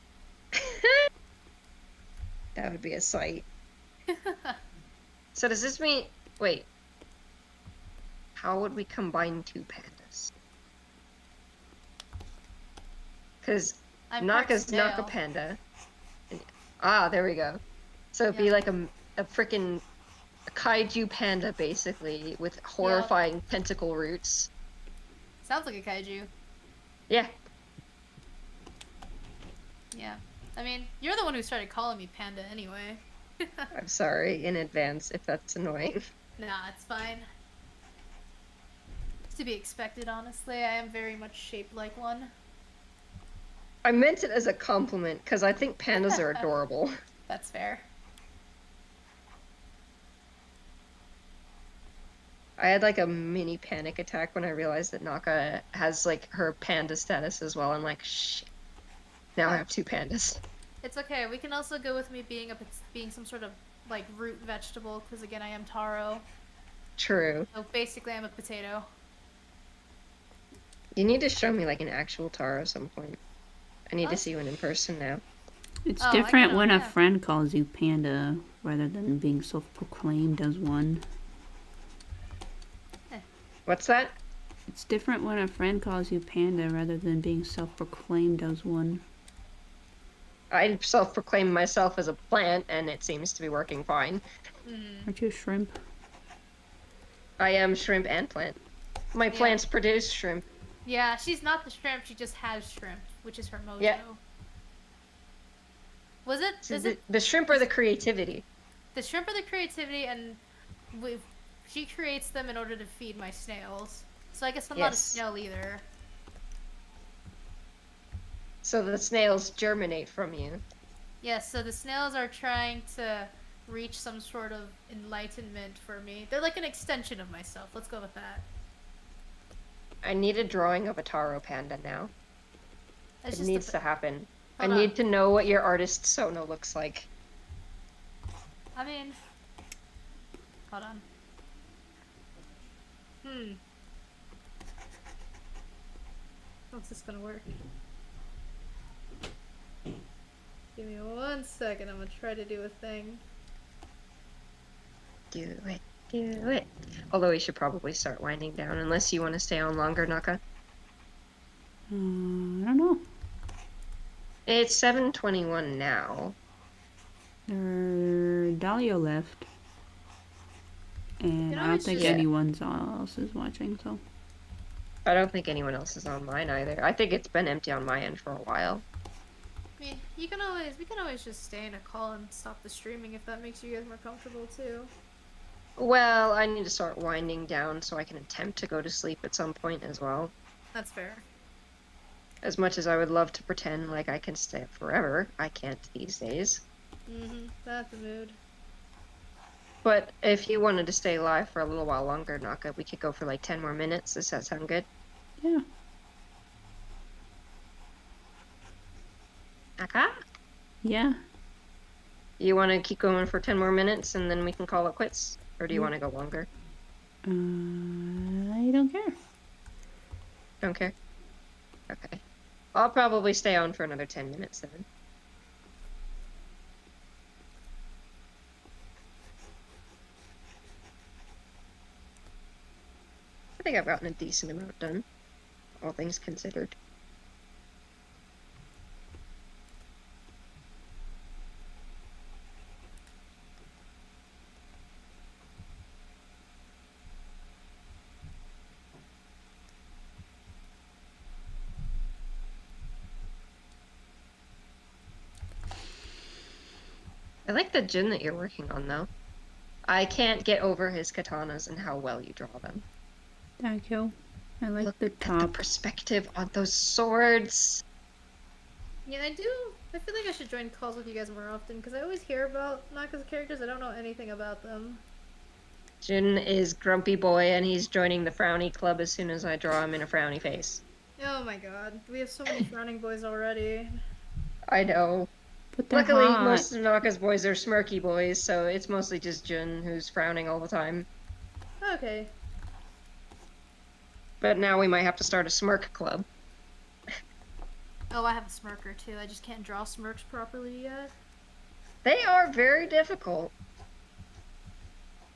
That would be a sight. So does this mean... Wait. How would we combine two pandas? Because Naka's Naka Panda. Ah, there we go. So it'd be like a freaking kaiju panda, basically, with horrifying tentacle roots. Sounds like a kaiju. Yeah. Yeah. I mean, you're the one who started calling me Panda anyway. I'm sorry in advance if that's annoying. Nah, it's fine. It's to be expected, honestly. I am very much shaped like one. I meant it as a compliment, because I think pandas are adorable. That's fair. I had like a mini panic attack when I realized that Naka has like her panda status as well. I'm like, shit. Now I have two pandas. It's okay. We can also go with me being some sort of like root vegetable, because again, I am taro. True. So basically, I'm a potato. You need to show me like an actual Taro at some point. I need to see one in person now. It's Oh, I different can, when a yeah. friend calls you panda rather than being self-proclaimed as one. What's that? It's different when a friend calls you panda rather than being self-proclaimed as one. I self-proclaim myself as a plant, and it seems to be working fine. Aren't you a shrimp? I am shrimp and plant. My plants produce shrimp. Yeah, she's not the shrimp. She just has shrimp. which is her mojo. Yeah. Was it? So Is it the shrimp or the creativity? the shrimp or the creativity? And she creates them in order to feed my snails. So I guess I'm not a Yes. snail either. So the snails germinate from you. Yes, so the snails are trying to reach some sort of enlightenment for me. They're like an extension of myself. Let's go with that. I need a drawing of a taro panda now. It's It just needs to happen. I Hold on. need to know what your artist Sono looks like. I mean, hold on. How's this gonna work? Give me 1 second. I'm gonna try to do a thing. Do it, do it. Although we should probably start winding down, unless you want to stay on longer, Naka. I don't know. It's 7:21 now. Dalio left. And You know, I don't it's think just- anyone else is watching, so. I don't think anyone else is on mine either. I think it's been empty on my end for a while. I mean, we can always just stay in a call and stop the streaming if that makes you guys more comfortable too. Well, I need to start winding down so I can attempt to go to sleep at some point as well. That's fair. As much as I would love to pretend like I can stay up forever, I can't these days. That's the mood. But if you wanted to stay live for a little while longer, Naka, we could go for like 10 more minutes. Does that sound good? Yeah. Naka? Yeah. You want to keep going for 10 more minutes and then we can call it quits? Or do you want to go longer? I don't care. Don't care? Okay. I'll probably stay on for another 10 minutes then. I think I've gotten a decent amount done, all things considered. I like the Jin that you're working on, though. I can't get over his katanas and how well you draw them. Thank you. I like Look the at the top. perspective on those swords. Yeah, I do. I feel like I should join calls with you guys more often because I always hear about Naka's characters. I don't know anything about them. Jin is Grumpy Boy, and he's joining the Frowny Club as soon as I draw him in a frowny face. Oh my god, we have so many frowning boys already. I know. But they're Luckily, hot. most of Naka's boys are smirky boys, so it's mostly just Jin who's frowning all the time. Okay. But now we might have to start a smirk club. Oh, I have a smirker too. I just can't draw smirks properly yet. They are very difficult.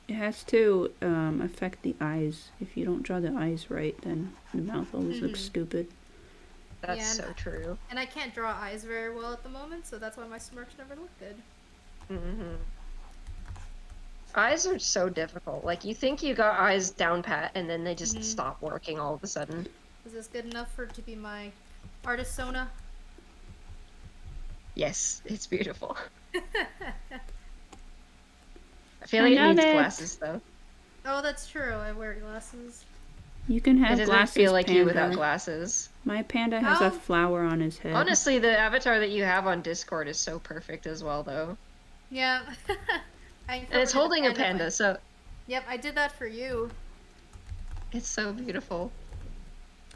It has to affect the eyes. If you don't draw the eyes right, then the mouth always looks stupid. That's Yeah, so true. And I can't draw eyes very well at the moment, so that's why my smirks never look good. Eyes are so difficult. Like, you think you got eyes down pat, and then they just stop working all of a sudden. Is this good enough for it to be my artist Sona? Yes, it's beautiful. I feel like it love needs it. glasses, though. Oh, that's true. I wear glasses. You can It have doesn't glasses, feel like panda. you without glasses. My panda has Oh. a flower on his head. Honestly, the avatar that you have on Discord is so perfect as well, though. Yeah. And it's holding a panda, so Yep, I did that for you. it's so beautiful.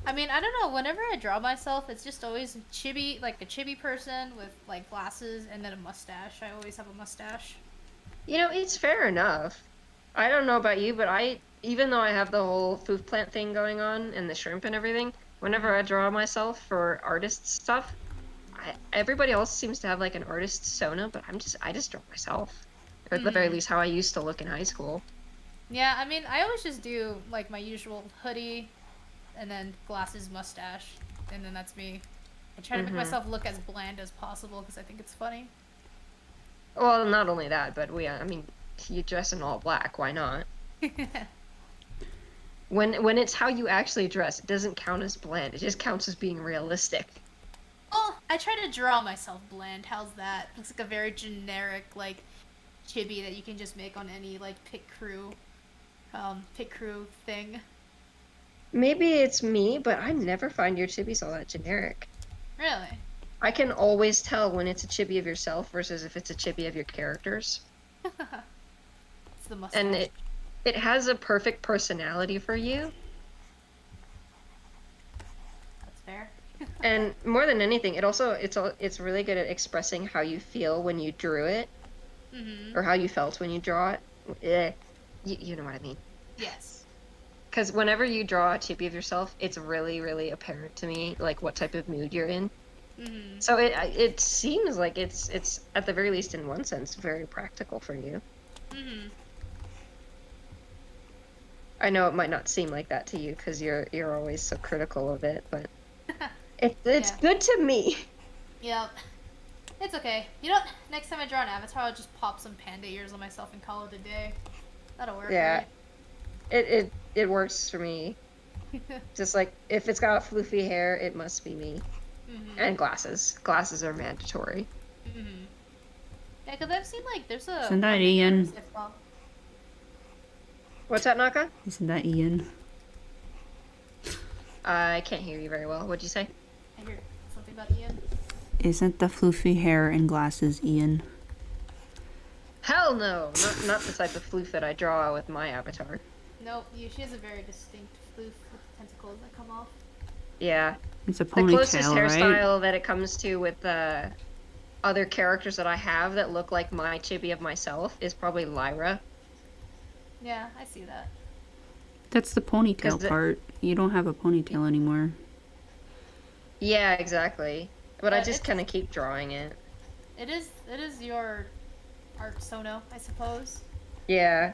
I mean, I don't know. Whenever I draw myself, it's just always chibi, like a chibi person with like glasses and then a mustache. I always have a mustache. You know, it's fair enough. I don't know about you, but even though I have the whole food plant thing going on and the shrimp and everything, whenever I draw myself for artist stuff, everybody else seems to have like an artist Sona, but I just draw myself. Or at the very least, how I used to look in high school. Yeah, I mean, I always just do like my usual hoodie, and then glasses, mustache, and then that's me. I try to make myself look as bland as possible because I think it's funny. Well, not only that, but I mean, you dress in all black. Why not? When it's how you actually dress, it doesn't count as bland. It just counts as being realistic. I try to draw myself bland. How's that? Looks like a very generic like chibi that you can just make on any like pit crew thing. Maybe it's me, but I never find your chibis all that generic. Really? I can always tell when it's a chibi of yourself versus if it's a chibi of your characters. It's the mustache. And it has a perfect personality for you. That's fair. And more than anything, it's really good at expressing how you feel when you drew it, Mm-hmm. or how you felt when you draw it. You know what I mean. Yes. Because whenever you draw a chibi of yourself, it's really, really apparent to me, like, what type of mood you're in. Mm-hmm. So it seems like it's at the very least in one sense very practical for you. Mm-hmm. I know it might not seem like that to you because you're always so critical of it, but it's Yeah. good to me. Yep. It's okay. You know what? Next time I draw an avatar, I'll just pop some panda ears on myself and call it a day. That'll work, Yeah. right? It works for me. Just like if it's got floofy hair, it must be me. Mm-hmm. And glasses. Glasses are mandatory. Mm-hmm. Yeah, because I've seen like there's a. Isn't that one Ian? artist I follow- What's that, Naka? Isn't that Ian? I can't hear you very well. What'd you say? I hear something about Ian. Isn't the floofy hair and glasses Ian? Hell no! Not the type of floof that I draw with my avatar. Nope, she has a very distinct floof with tentacles that come off. Yeah. It's a The closest ponytail, right? hairstyle that it comes to with the other characters that I have that look like my chibi of myself is probably Lyra. Yeah, I see that. That's the 'Cause ponytail part. You don't have a ponytail anymore. Yeah, exactly. But I Yeah, just it's- kind of keep drawing it. It is your art sono, I suppose. Yeah.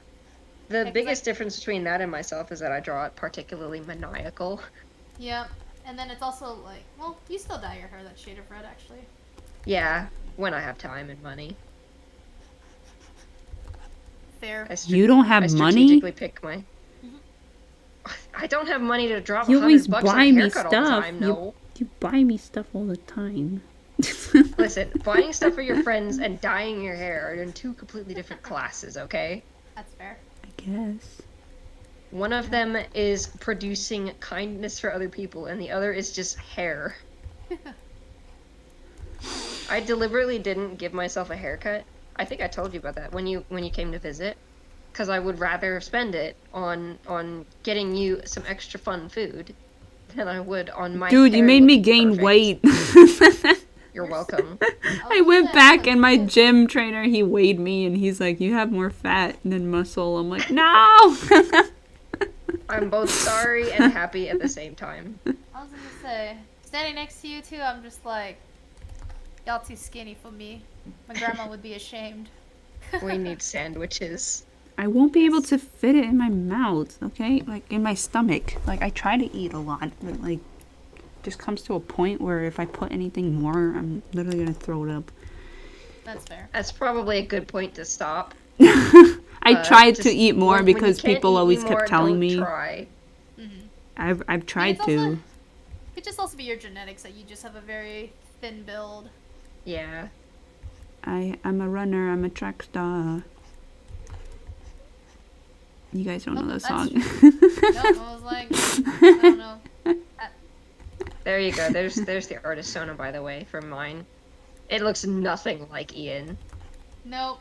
The Yeah, 'cause biggest difference between that and myself is that I draw it particularly maniacal. Yeah, and then it's also like, well, you still dye your hair that shade of red, actually. Yeah, when I have time and money. Fair. You don't have I money? strategically pick my... I don't have money to drop You always $100 on buy a me haircut all the stuff. time, no. You buy me stuff all the time. Listen, buying stuff for your friends and dyeing your hair are in two completely different classes, okay? That's fair. I guess. One of them is producing kindness for other people, and the other is just hair. I deliberately didn't give myself a haircut. I think I told you about that when you came to visit, because I would rather spend it on getting you some extra fun food than I would on my Dude, you hair made me looking gain perfect. weight. You're welcome. I went back and my gym trainer, he weighed me and he's like, you have more fat than muscle. I'm like, no! I'm both sorry and happy at the same time. I was gonna say, standing next to you two, I'm just like, y'all too skinny for me. My grandma would be ashamed. We need sandwiches. I won't be able to fit it in my mouth, okay? Like, in my stomach. Like, I try to eat a lot, but, like, just comes to a point where if I put anything more, I'm literally gonna throw it up. That's fair. That's probably a good point to stop. I tried Just to eat more when you because can't people eat always anymore, kept telling don't me. Try. I've tried it's to. also- It could just also be your genetics that you just have a very thin build. Yeah. I'm a runner. I'm a track star. You guys don't know the Nope, song. Nope, I was like, I don't know. There you go. There's the artist Sona, by the way, from mine. It looks nothing like Ian. Nope.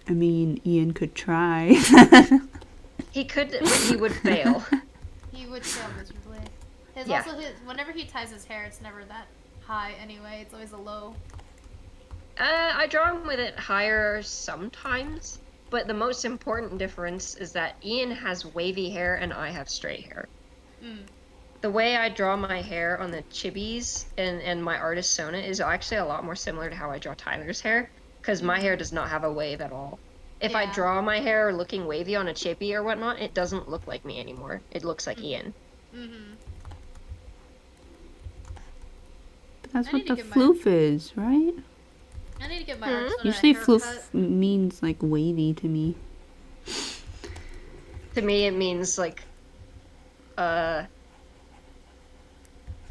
I mean, Ian could try. He could, but he would fail. He would fail miserably. Yeah. Whenever he ties his hair, it's never that high anyway. It's always a low. I draw him with it higher sometimes, but the most important difference is that Ian has wavy hair and I have straight hair. Mm. The way I draw my hair on the chibis and my artist Sona is actually a lot more similar to how I draw Tyler's hair, because my hair does not have a wave at all. If I Yeah. draw my hair looking wavy on a chibi or whatnot, it doesn't look like me anymore. It looks like Ian. Mm-hmm. But that's I what need to the get my- floof is, right? I need to get my artist Usually a haircut. floof means like wavy to me. To me, it means like,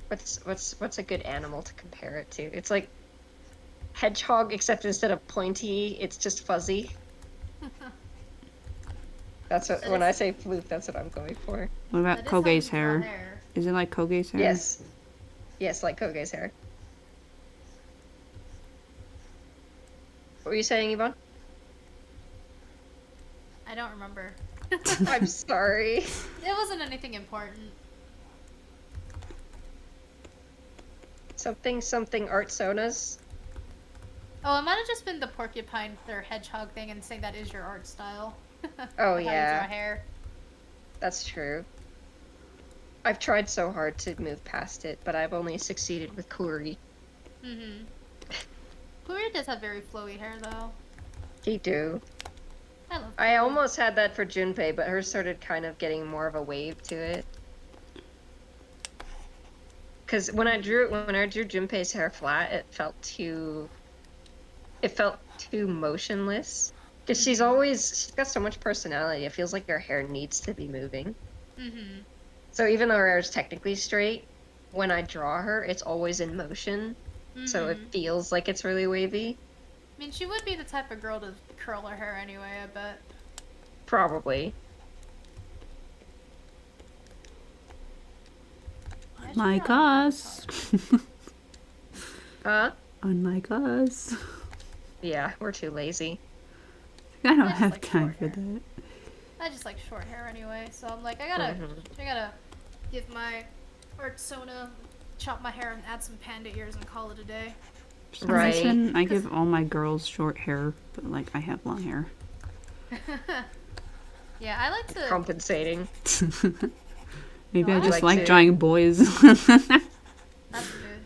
What's a good animal to compare it to? It's like hedgehog, except instead of pointy, it's just fuzzy. That's what That when is- I say floof, that's what I'm going for. What about That is how you Koge's draw hair? hair. Is it like Koge's hair? Yes. Yes, like Koge's hair. What were you saying, Yvonne? I don't remember. I'm sorry. It wasn't anything important. Something art sonas. Oh, it might have just been the porcupine or hedgehog thing and saying that is your art style. Oh, How you yeah. draw hair. That's true. I've tried so hard to move past it, but I've only succeeded with Kuri. Mm-hmm. Kuri does have very flowy hair, though. He do. I love I Kuri. almost had that for Junpei, but hers started kind of getting more of a wave to it. Because when I drew Junpei's hair flat, it felt too motionless. Because she's got so much personality. It feels like her hair needs to be moving. Mm-hmm. So even though her hair is technically straight, when I draw her, it's always in motion. So it feels like it's really wavy. I mean, she would be the type of girl to curl her hair anyway, I bet. Probably. Why is she Like drawing us. Huh? Unlike us. Yeah, we're too lazy. I don't I just have like time short for hair. that. I just like short hair anyway, so I'm like, I gotta give my art sona, chop my hair and add some panda ears and call it a day. For some Right. reason, I give all my girls short hair, but like I have long hair. Yeah, I like to. Compensating. Maybe No, I I just like like to- drawing boys. That's good.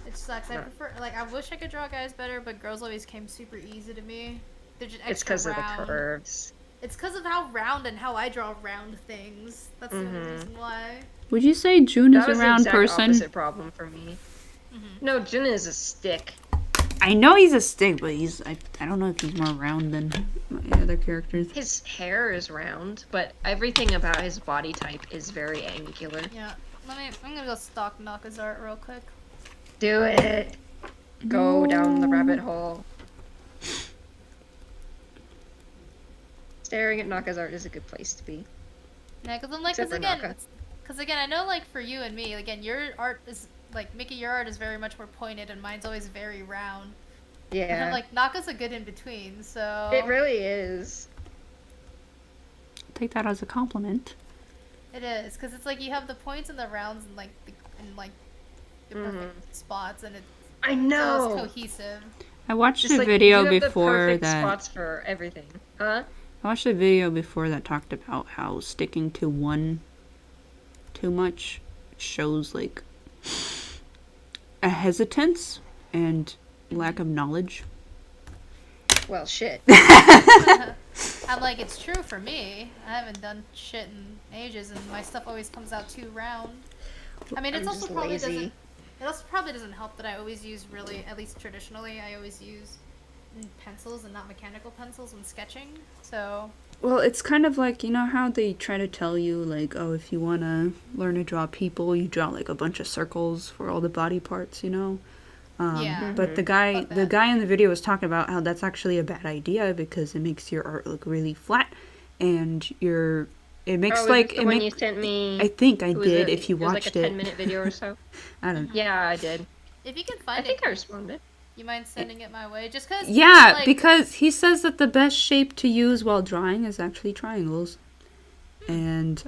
It sucks. I prefer, like, I wish I could draw guys better, but girls always came super easy to me. They're just extra It's because of the round. curves. It's because of how round and how I draw round things. That's the only reason why. Would you say June is That a was the round exact person? opposite problem for me. No, Jin is a stick. I know he's a stick, but I don't know if he's more round than my other characters. His hair is round, but everything about his body type is very angular. Yeah. I'm gonna go stalk Naka's art real quick. Do it. Go down the rabbit hole. Staring at Naka's art is a good place to be. Yeah, because I'm like, Except for Naka. because again, I know like for you and me, again, your art is like Mickey. Your art is very much more pointed, and mine's always very round. And Yeah. I'm like, Naka's a good in between. So It really is. Take that as a compliment. it is because it's like you have the points and the rounds and like the perfect spots, and it's I so know. it's cohesive. I watched Just a like, video you have the before perfect that. spots for everything. Huh? I watched a video before that talked about how sticking to one too much shows like a hesitance and lack of knowledge. Well, shit. I'm like, it's true for me. I haven't done shit in ages, and my stuff always comes out too round. I mean, it's I'm also just probably lazy. doesn't. It also probably doesn't help that I always use really, at least traditionally, I always use pencils and not mechanical pencils when sketching. So Well, it's kind of like, you know how they try to tell you, like, oh, if you want to learn to draw people, you draw, like, a bunch of circles for all the body parts, you know? yeah, But the guy Fuck the that. guy in the video was talking about how that's actually a bad idea because it makes your art look really flat and it makes Oh, like is this the it one make, you sent me? I think I It was did a- if you it was watched like a it. 10-minute video or so. I don't know. Yeah, I did. if you can I find think it, I responded. you mind sending it my way? Just cause Yeah, like, because he says that the best shape to use while drawing is actually triangles. And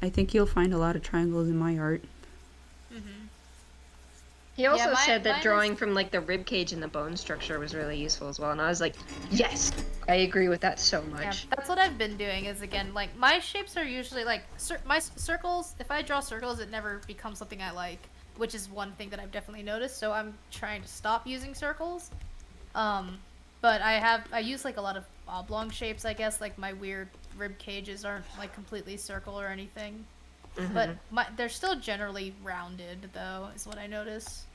I think you'll find a lot of triangles in my art. He also mine- said mine that is- drawing from like the rib cage and the bone structure was really useful as well, and I was like, yes, I agree with that so Yeah, much. that's what I've been doing. Is again like my shapes are usually like my circles. If I draw circles, it never becomes something I like, which is one thing that I've definitely noticed. So I'm trying to stop using circles. But I use like a lot of oblong shapes. I guess like my weird rib cages aren't like completely circle or anything, but they're still generally rounded though. Is what I notice.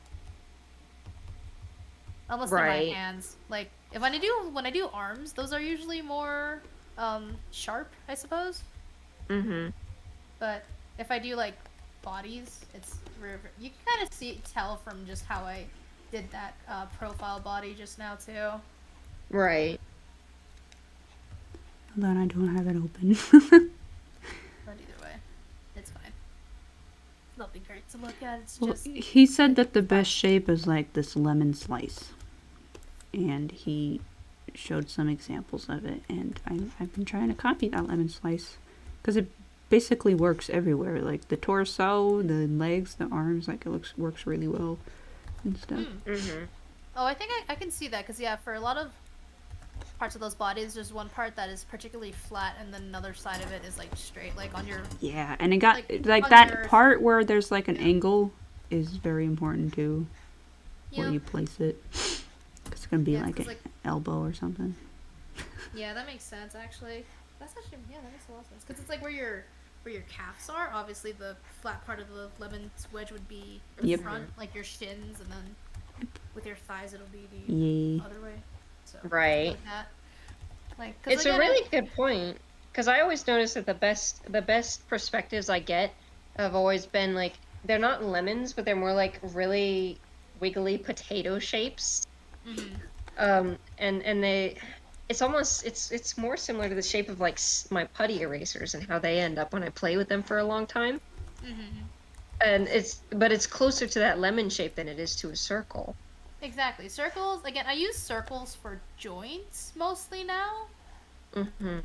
Unless they're Right. my hands. Like if when I do arms, those are usually more sharp, I suppose. Mm-hmm. But if I do like bodies. You can kind of tell from just how I did that profile body just now too. Right. Hold on, I don't have it open. But either way, it's fine. Nothing great to look at. It's Well, just he said that the best shape is like this lemon slice. And he showed some examples of it. And I've been trying to copy that lemon slice. Because it basically works everywhere. Like the torso, the legs, the arms. Like it works really well and stuff. Mm-hmm. Oh, I think I can see that because yeah, for a lot of parts of those bodies, there's one part that is particularly flat, and then another side of it is like straight, like on your. Yeah, and it got like on that your- part where there's like an angle is very important too, where Yeah. you place it. 'Cause it's gonna be Yeah, like 'cause, an elbow or something. Yeah, that makes sense actually. That makes a lot of sense because it's like where your calves are. Obviously, the flat part of the lemon wedge would be the Yep. front, like your shins, and then with your thighs, it'll be the Yeah. other way. So Right. like that. Like 'cause It's again, a really good point because I always notice that the best perspectives I get have always been like they're not lemons, but they're more like really wiggly potato shapes. And it's more similar to the shape of like my putty erasers and how they end up when I play with them for a long time. And it's closer to that lemon shape than it is to a circle. Exactly. Circles, again, I use circles for joints mostly now, Mm-hmm.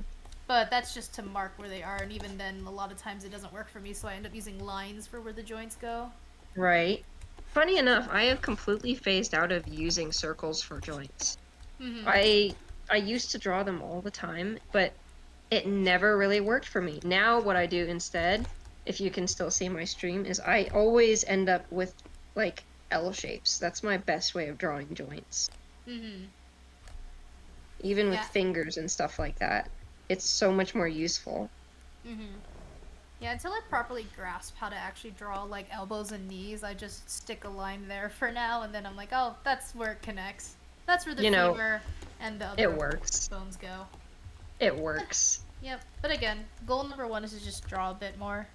but that's just to mark where they are, and even then, a lot of times it doesn't work for me, so I end up using lines for where the joints go. Right. Funny enough, I have completely phased out of using circles for joints. I used to draw them all the time, but it never really worked for me. Now what I do instead, if you can still see my stream, is I always end up with like L shapes. That's my best way of drawing joints. Even with Yeah. fingers and stuff like that. It's so much more useful. Yeah, until I properly grasp how to actually draw like elbows and knees, I just stick a line there for now, and then I'm like, oh, that's where it connects. That's where the femur and the It other works. bones go. It works. Yep. But again, goal number 1 is to just draw a bit more.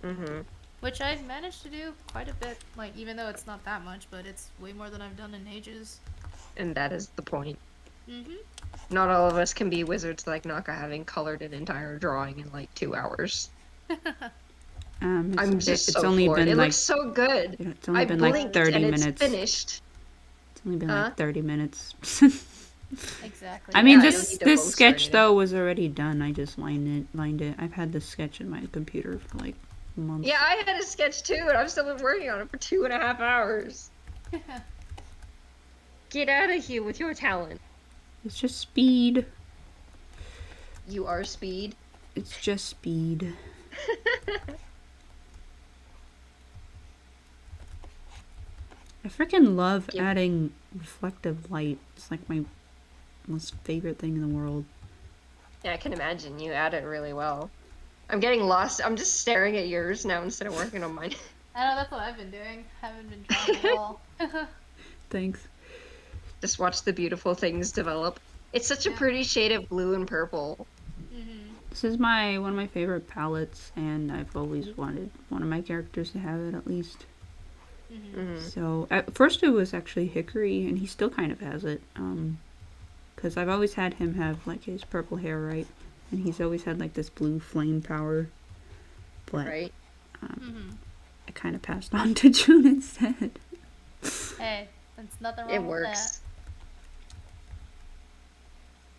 Mm-hmm. Which I've managed to do quite a bit, like, even though it's not that much, but it's way more than I've done in ages. And that is the point. Mm-hmm. Not all of us can be wizards like Naka, having colored an entire drawing in like 2 hours. I'm just it's so only floored. been It like looks so good. it's only I been blinked like 30 and minutes. it's finished. It's only been like 30 minutes. Exactly. I mean, Yeah, I don't this need to this boast or sketch anything. though was already done. I just lined it. I've had this sketch in my computer for like months. Yeah, I had a sketch too, and I've still been working on it for 2.5 hours. Get out of here with your talent. It's just speed. You are speed. It's just speed. I freaking love Yep. adding reflective light. It's like my most favorite thing in the world. Yeah, I can imagine you add it really well. I'm getting lost. I'm just staring at yours now instead of working on mine. I know, that's what I've been doing. Haven't been drawing at all. Thanks. Just watch the beautiful things develop. It's such a pretty shade of blue and purple. This is one of my favorite palettes, and I've always wanted one of my characters to have it at least. So at first it was actually Hickory, and he still kind of has it. Because I've always had him have like his purple hair, right? And he's always had like this blue flame power. But Right? I kind of passed on to June instead. Hey, there's nothing wrong It with works.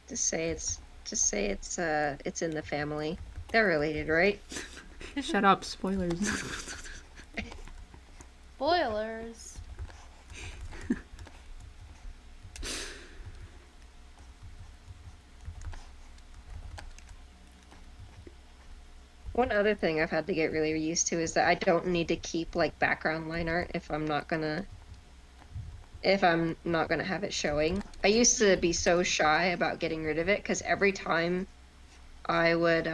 Just say it's in the family. They're related, right? Shut up, spoilers. that. Spoilers. One other thing I've had to get really used to is that I don't need to keep like background line art if I'm not gonna have it showing. I used to be so shy about getting rid of it because every time I would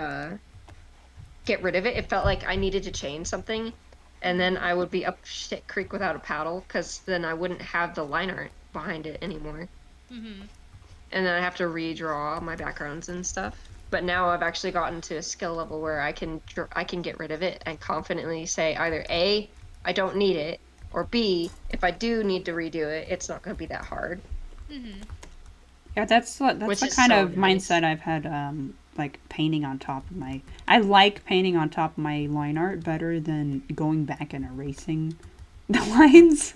get rid of it, it felt like I needed to change something, and then I would be up shit creek without a paddle because then I wouldn't have the line art behind it anymore. And then I have to redraw my backgrounds and stuff. But now I've actually gotten to a skill level where I can get rid of it and confidently say either A, I don't need it, or B, if I do need to redo it, it's not going to be that hard. Mm-hmm. Yeah, that's Which the is kind so of nice. mindset I've had. Like painting on top of my. I like painting on top of my line art better than going back and erasing the lines.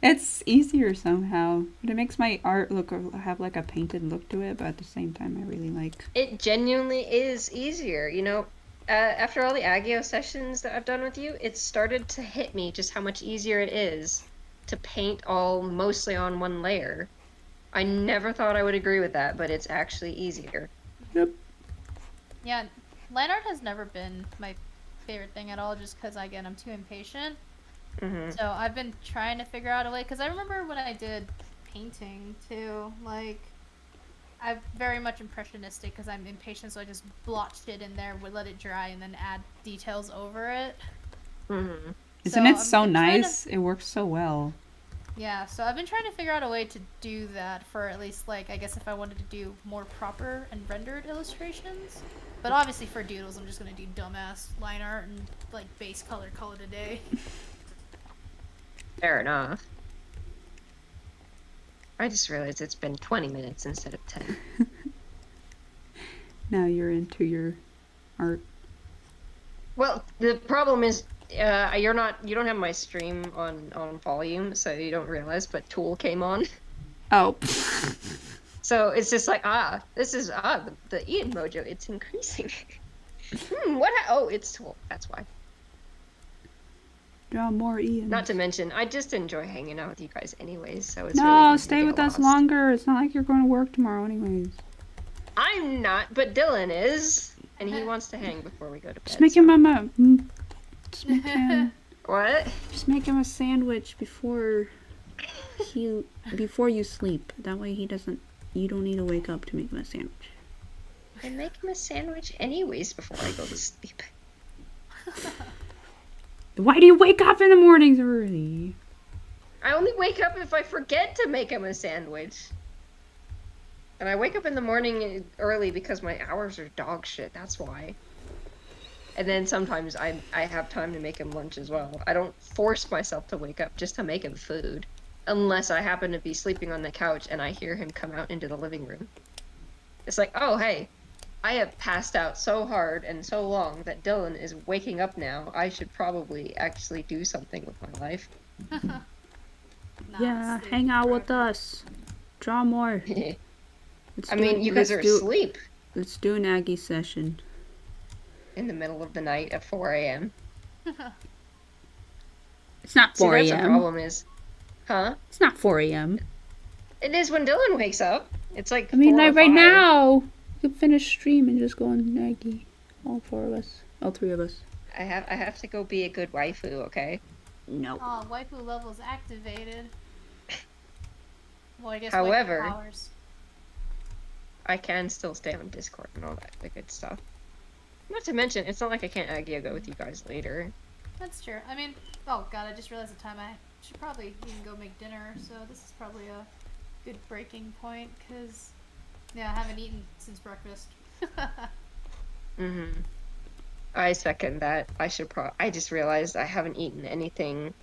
It's easier somehow, but it makes my art have like a painted look to it. But at the same time, I really like. It genuinely is easier, you know. After all the Agio sessions that I've done with you, it started to hit me just how much easier it is to paint all mostly on one layer. I never thought I would agree with that, but it's actually easier. Yep. Yeah, line art has never been my favorite thing at all, just because, again, I'm too impatient. Mm-hmm. So I've been trying to figure out a way, because I remember when I did painting, too, like, I'm very much impressionistic because I'm impatient, so I just blotch it in there, would let it dry, and then add details over it. Mm-hmm. Isn't So it I've so been trying nice? It works so well. Yeah, so I've been trying to figure out a way to do that for at least, like, I guess if I wanted to do more proper and rendered illustrations. But obviously for doodles, I'm just gonna do dumbass line art and, like, base color, call it a day. Fair enough. I just realized it's been 20 minutes instead of 10. Now you're into your art. Well, the problem is, you don't have my stream on volume, so you don't realize, but Tool came on. Oh. So it's just like, the Ian mojo, it's increasing. Oh, it's Tool, that's why. Draw more Ian. Not to mention, I just enjoy hanging out with you guys anyways, so it's No, really easy stay to with get us lost. longer. It's not like you're going to work tomorrow anyways. I'm not, but Dylan is, and he wants to hang before we go to bed. Just make him What? just make him a sandwich before you sleep. That way you don't need to wake up to make him a sandwich. I make him a sandwich anyways before I go to sleep. Why do you wake up in the mornings early? I only wake up if I forget to make him a sandwich. And I wake up in the morning early because my hours are dog shit, that's why. And then sometimes I have time to make him lunch as well. I don't force myself to wake up just to make him food. Unless I happen to be sleeping on the couch and I hear him come out into the living room. It's like, oh, hey, I have passed out so hard and so long that Dylan is waking up now. I should probably actually do something with my life. Yeah, hang out with us. Draw more. I mean, you guys are asleep. Let's do an Aggie session. In the middle of the night at 4 a.m. It's not 4 See, that's the a.m. problem is, huh? It's not 4 a.m. It is when Dylan wakes up. It's like I mean, 4 or like right 5. now. We could finish stream and just go on Aggie. All 4 of us. All 3 of us. I have to go be a good waifu, okay? No. Oh, waifu level's activated. Well, I guess However, waifu powers. I can still stay on Discord and all that good stuff. Not to mention, it's not like I can't Agio with you guys later. That's true. I mean, oh god, I just realized the time. I should probably even go make dinner, so this is probably a good breaking point, because, yeah, I haven't eaten since breakfast. Mm-hmm. I second that. I just realized I haven't eaten anything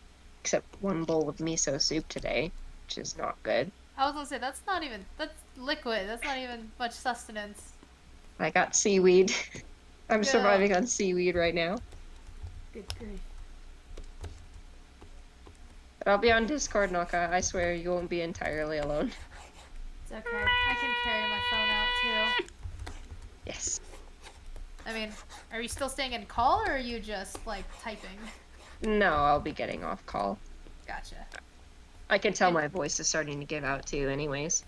except one bowl of miso soup today, which is not good. I was gonna say, that's liquid. That's not even much sustenance. I got seaweed. I'm Yeah. surviving on seaweed right now. Good grief. But I'll be on Discord, Naka. I swear you won't be entirely alone. It's okay. I can carry my phone out, too. Yes. I mean, are you still staying in call, or are you just, like, typing? No, I'll be getting off call. Gotcha. I can tell my voice is starting to give out too, anyways.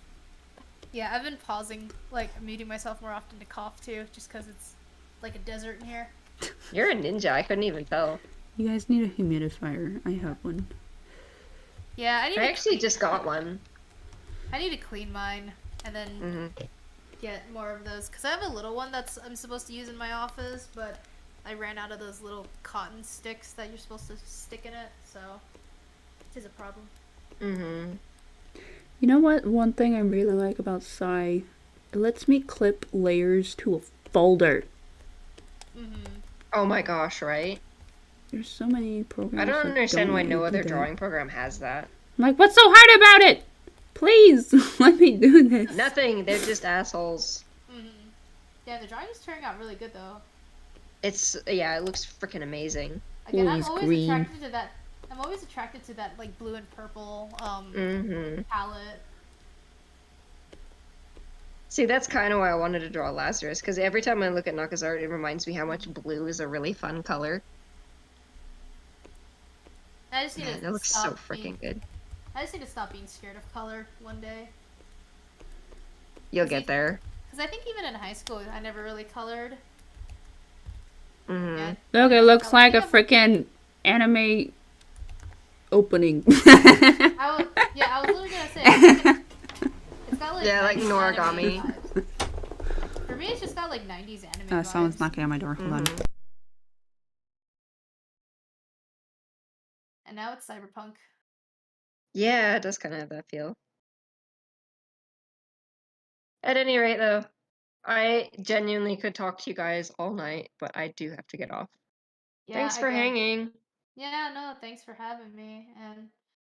Yeah, I've been pausing, like, muting myself more often to cough, too, just because it's like a desert in here. You're a ninja, I couldn't even tell. You guys need a humidifier. I have one. Yeah, I actually just got one. I need to clean mine, and then Mm-hmm. get more of those, because I have a little one I'm supposed to use in my office, but I ran out of those little cotton sticks that you're supposed to stick in it, so it is a problem. Mm-hmm. You know what? One thing I really like about Psy It lets me clip layers to a folder. Oh my gosh, right? There's so many programs. I don't that understand why let you no do other that. drawing program has that. I'm like, what's so hard about it? Please let me do this. Nothing. They're just assholes. Yeah, the drawing is turning out really good though. Yeah, it looks freaking amazing. Again, Ooh, I'm he's always green. attracted to that. I'm always attracted to that like blue and purple palette. See, that's kind of why I wanted to draw Lazarus, because every time I look at Naka's art, it reminds me how much blue is a really fun color. I just need Man, to that looks so stop freaking good. I just need to stop being scared of color one day. You'll get there. Because I think even in high school, I never really colored. Mm-hmm. Yeah, Look, it looks like a freaking anime opening. I was literally gonna say. It's got like Yeah, like 90s Noragami. anime vibes. For me, it's just got like 90s anime vibes. Someone's knocking on my door. Hold on. And now it's cyberpunk. Yeah, it does kind of have that feel. At any rate, though, I genuinely could talk to you guys all night, but I do have to get off. Yeah, Thanks for hanging. Yeah, no, thanks for having me. And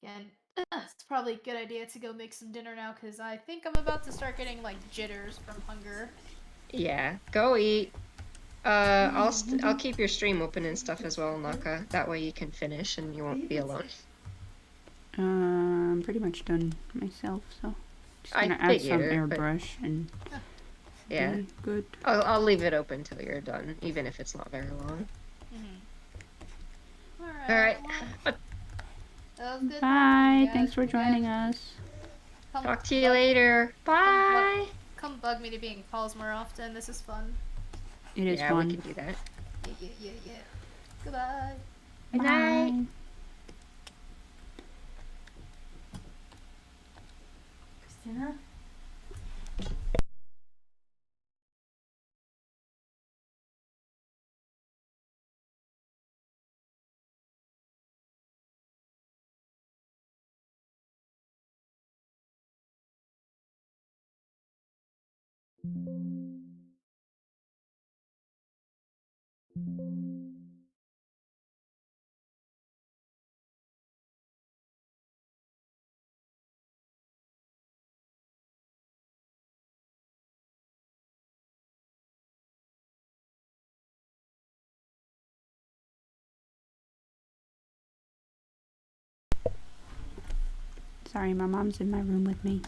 again, it's probably a good idea to go make some dinner now because I think I'm about to start getting like jitters from hunger. Yeah, go eat. I'll keep your stream open and stuff as well, Naka. That way you can finish and you won't be alone. I'm pretty much done myself, so just I gonna add some figured, but- airbrush and Yeah, be good. I'll leave it open till you're done, even if it's not very long. Alright. All right. Well, that was good. Bye. guys. Thanks for Yeah, joining us. Talk to you later. Bye. Come bug me to be in calls more often. This is fun. It is Yeah, fun. we can do that. Yeah. Goodbye. Good night. Bye. Christina? Sorry, my mom's in my room with me.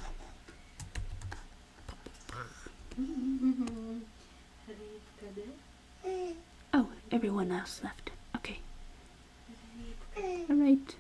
Oh, everyone else left. Okay. Alright.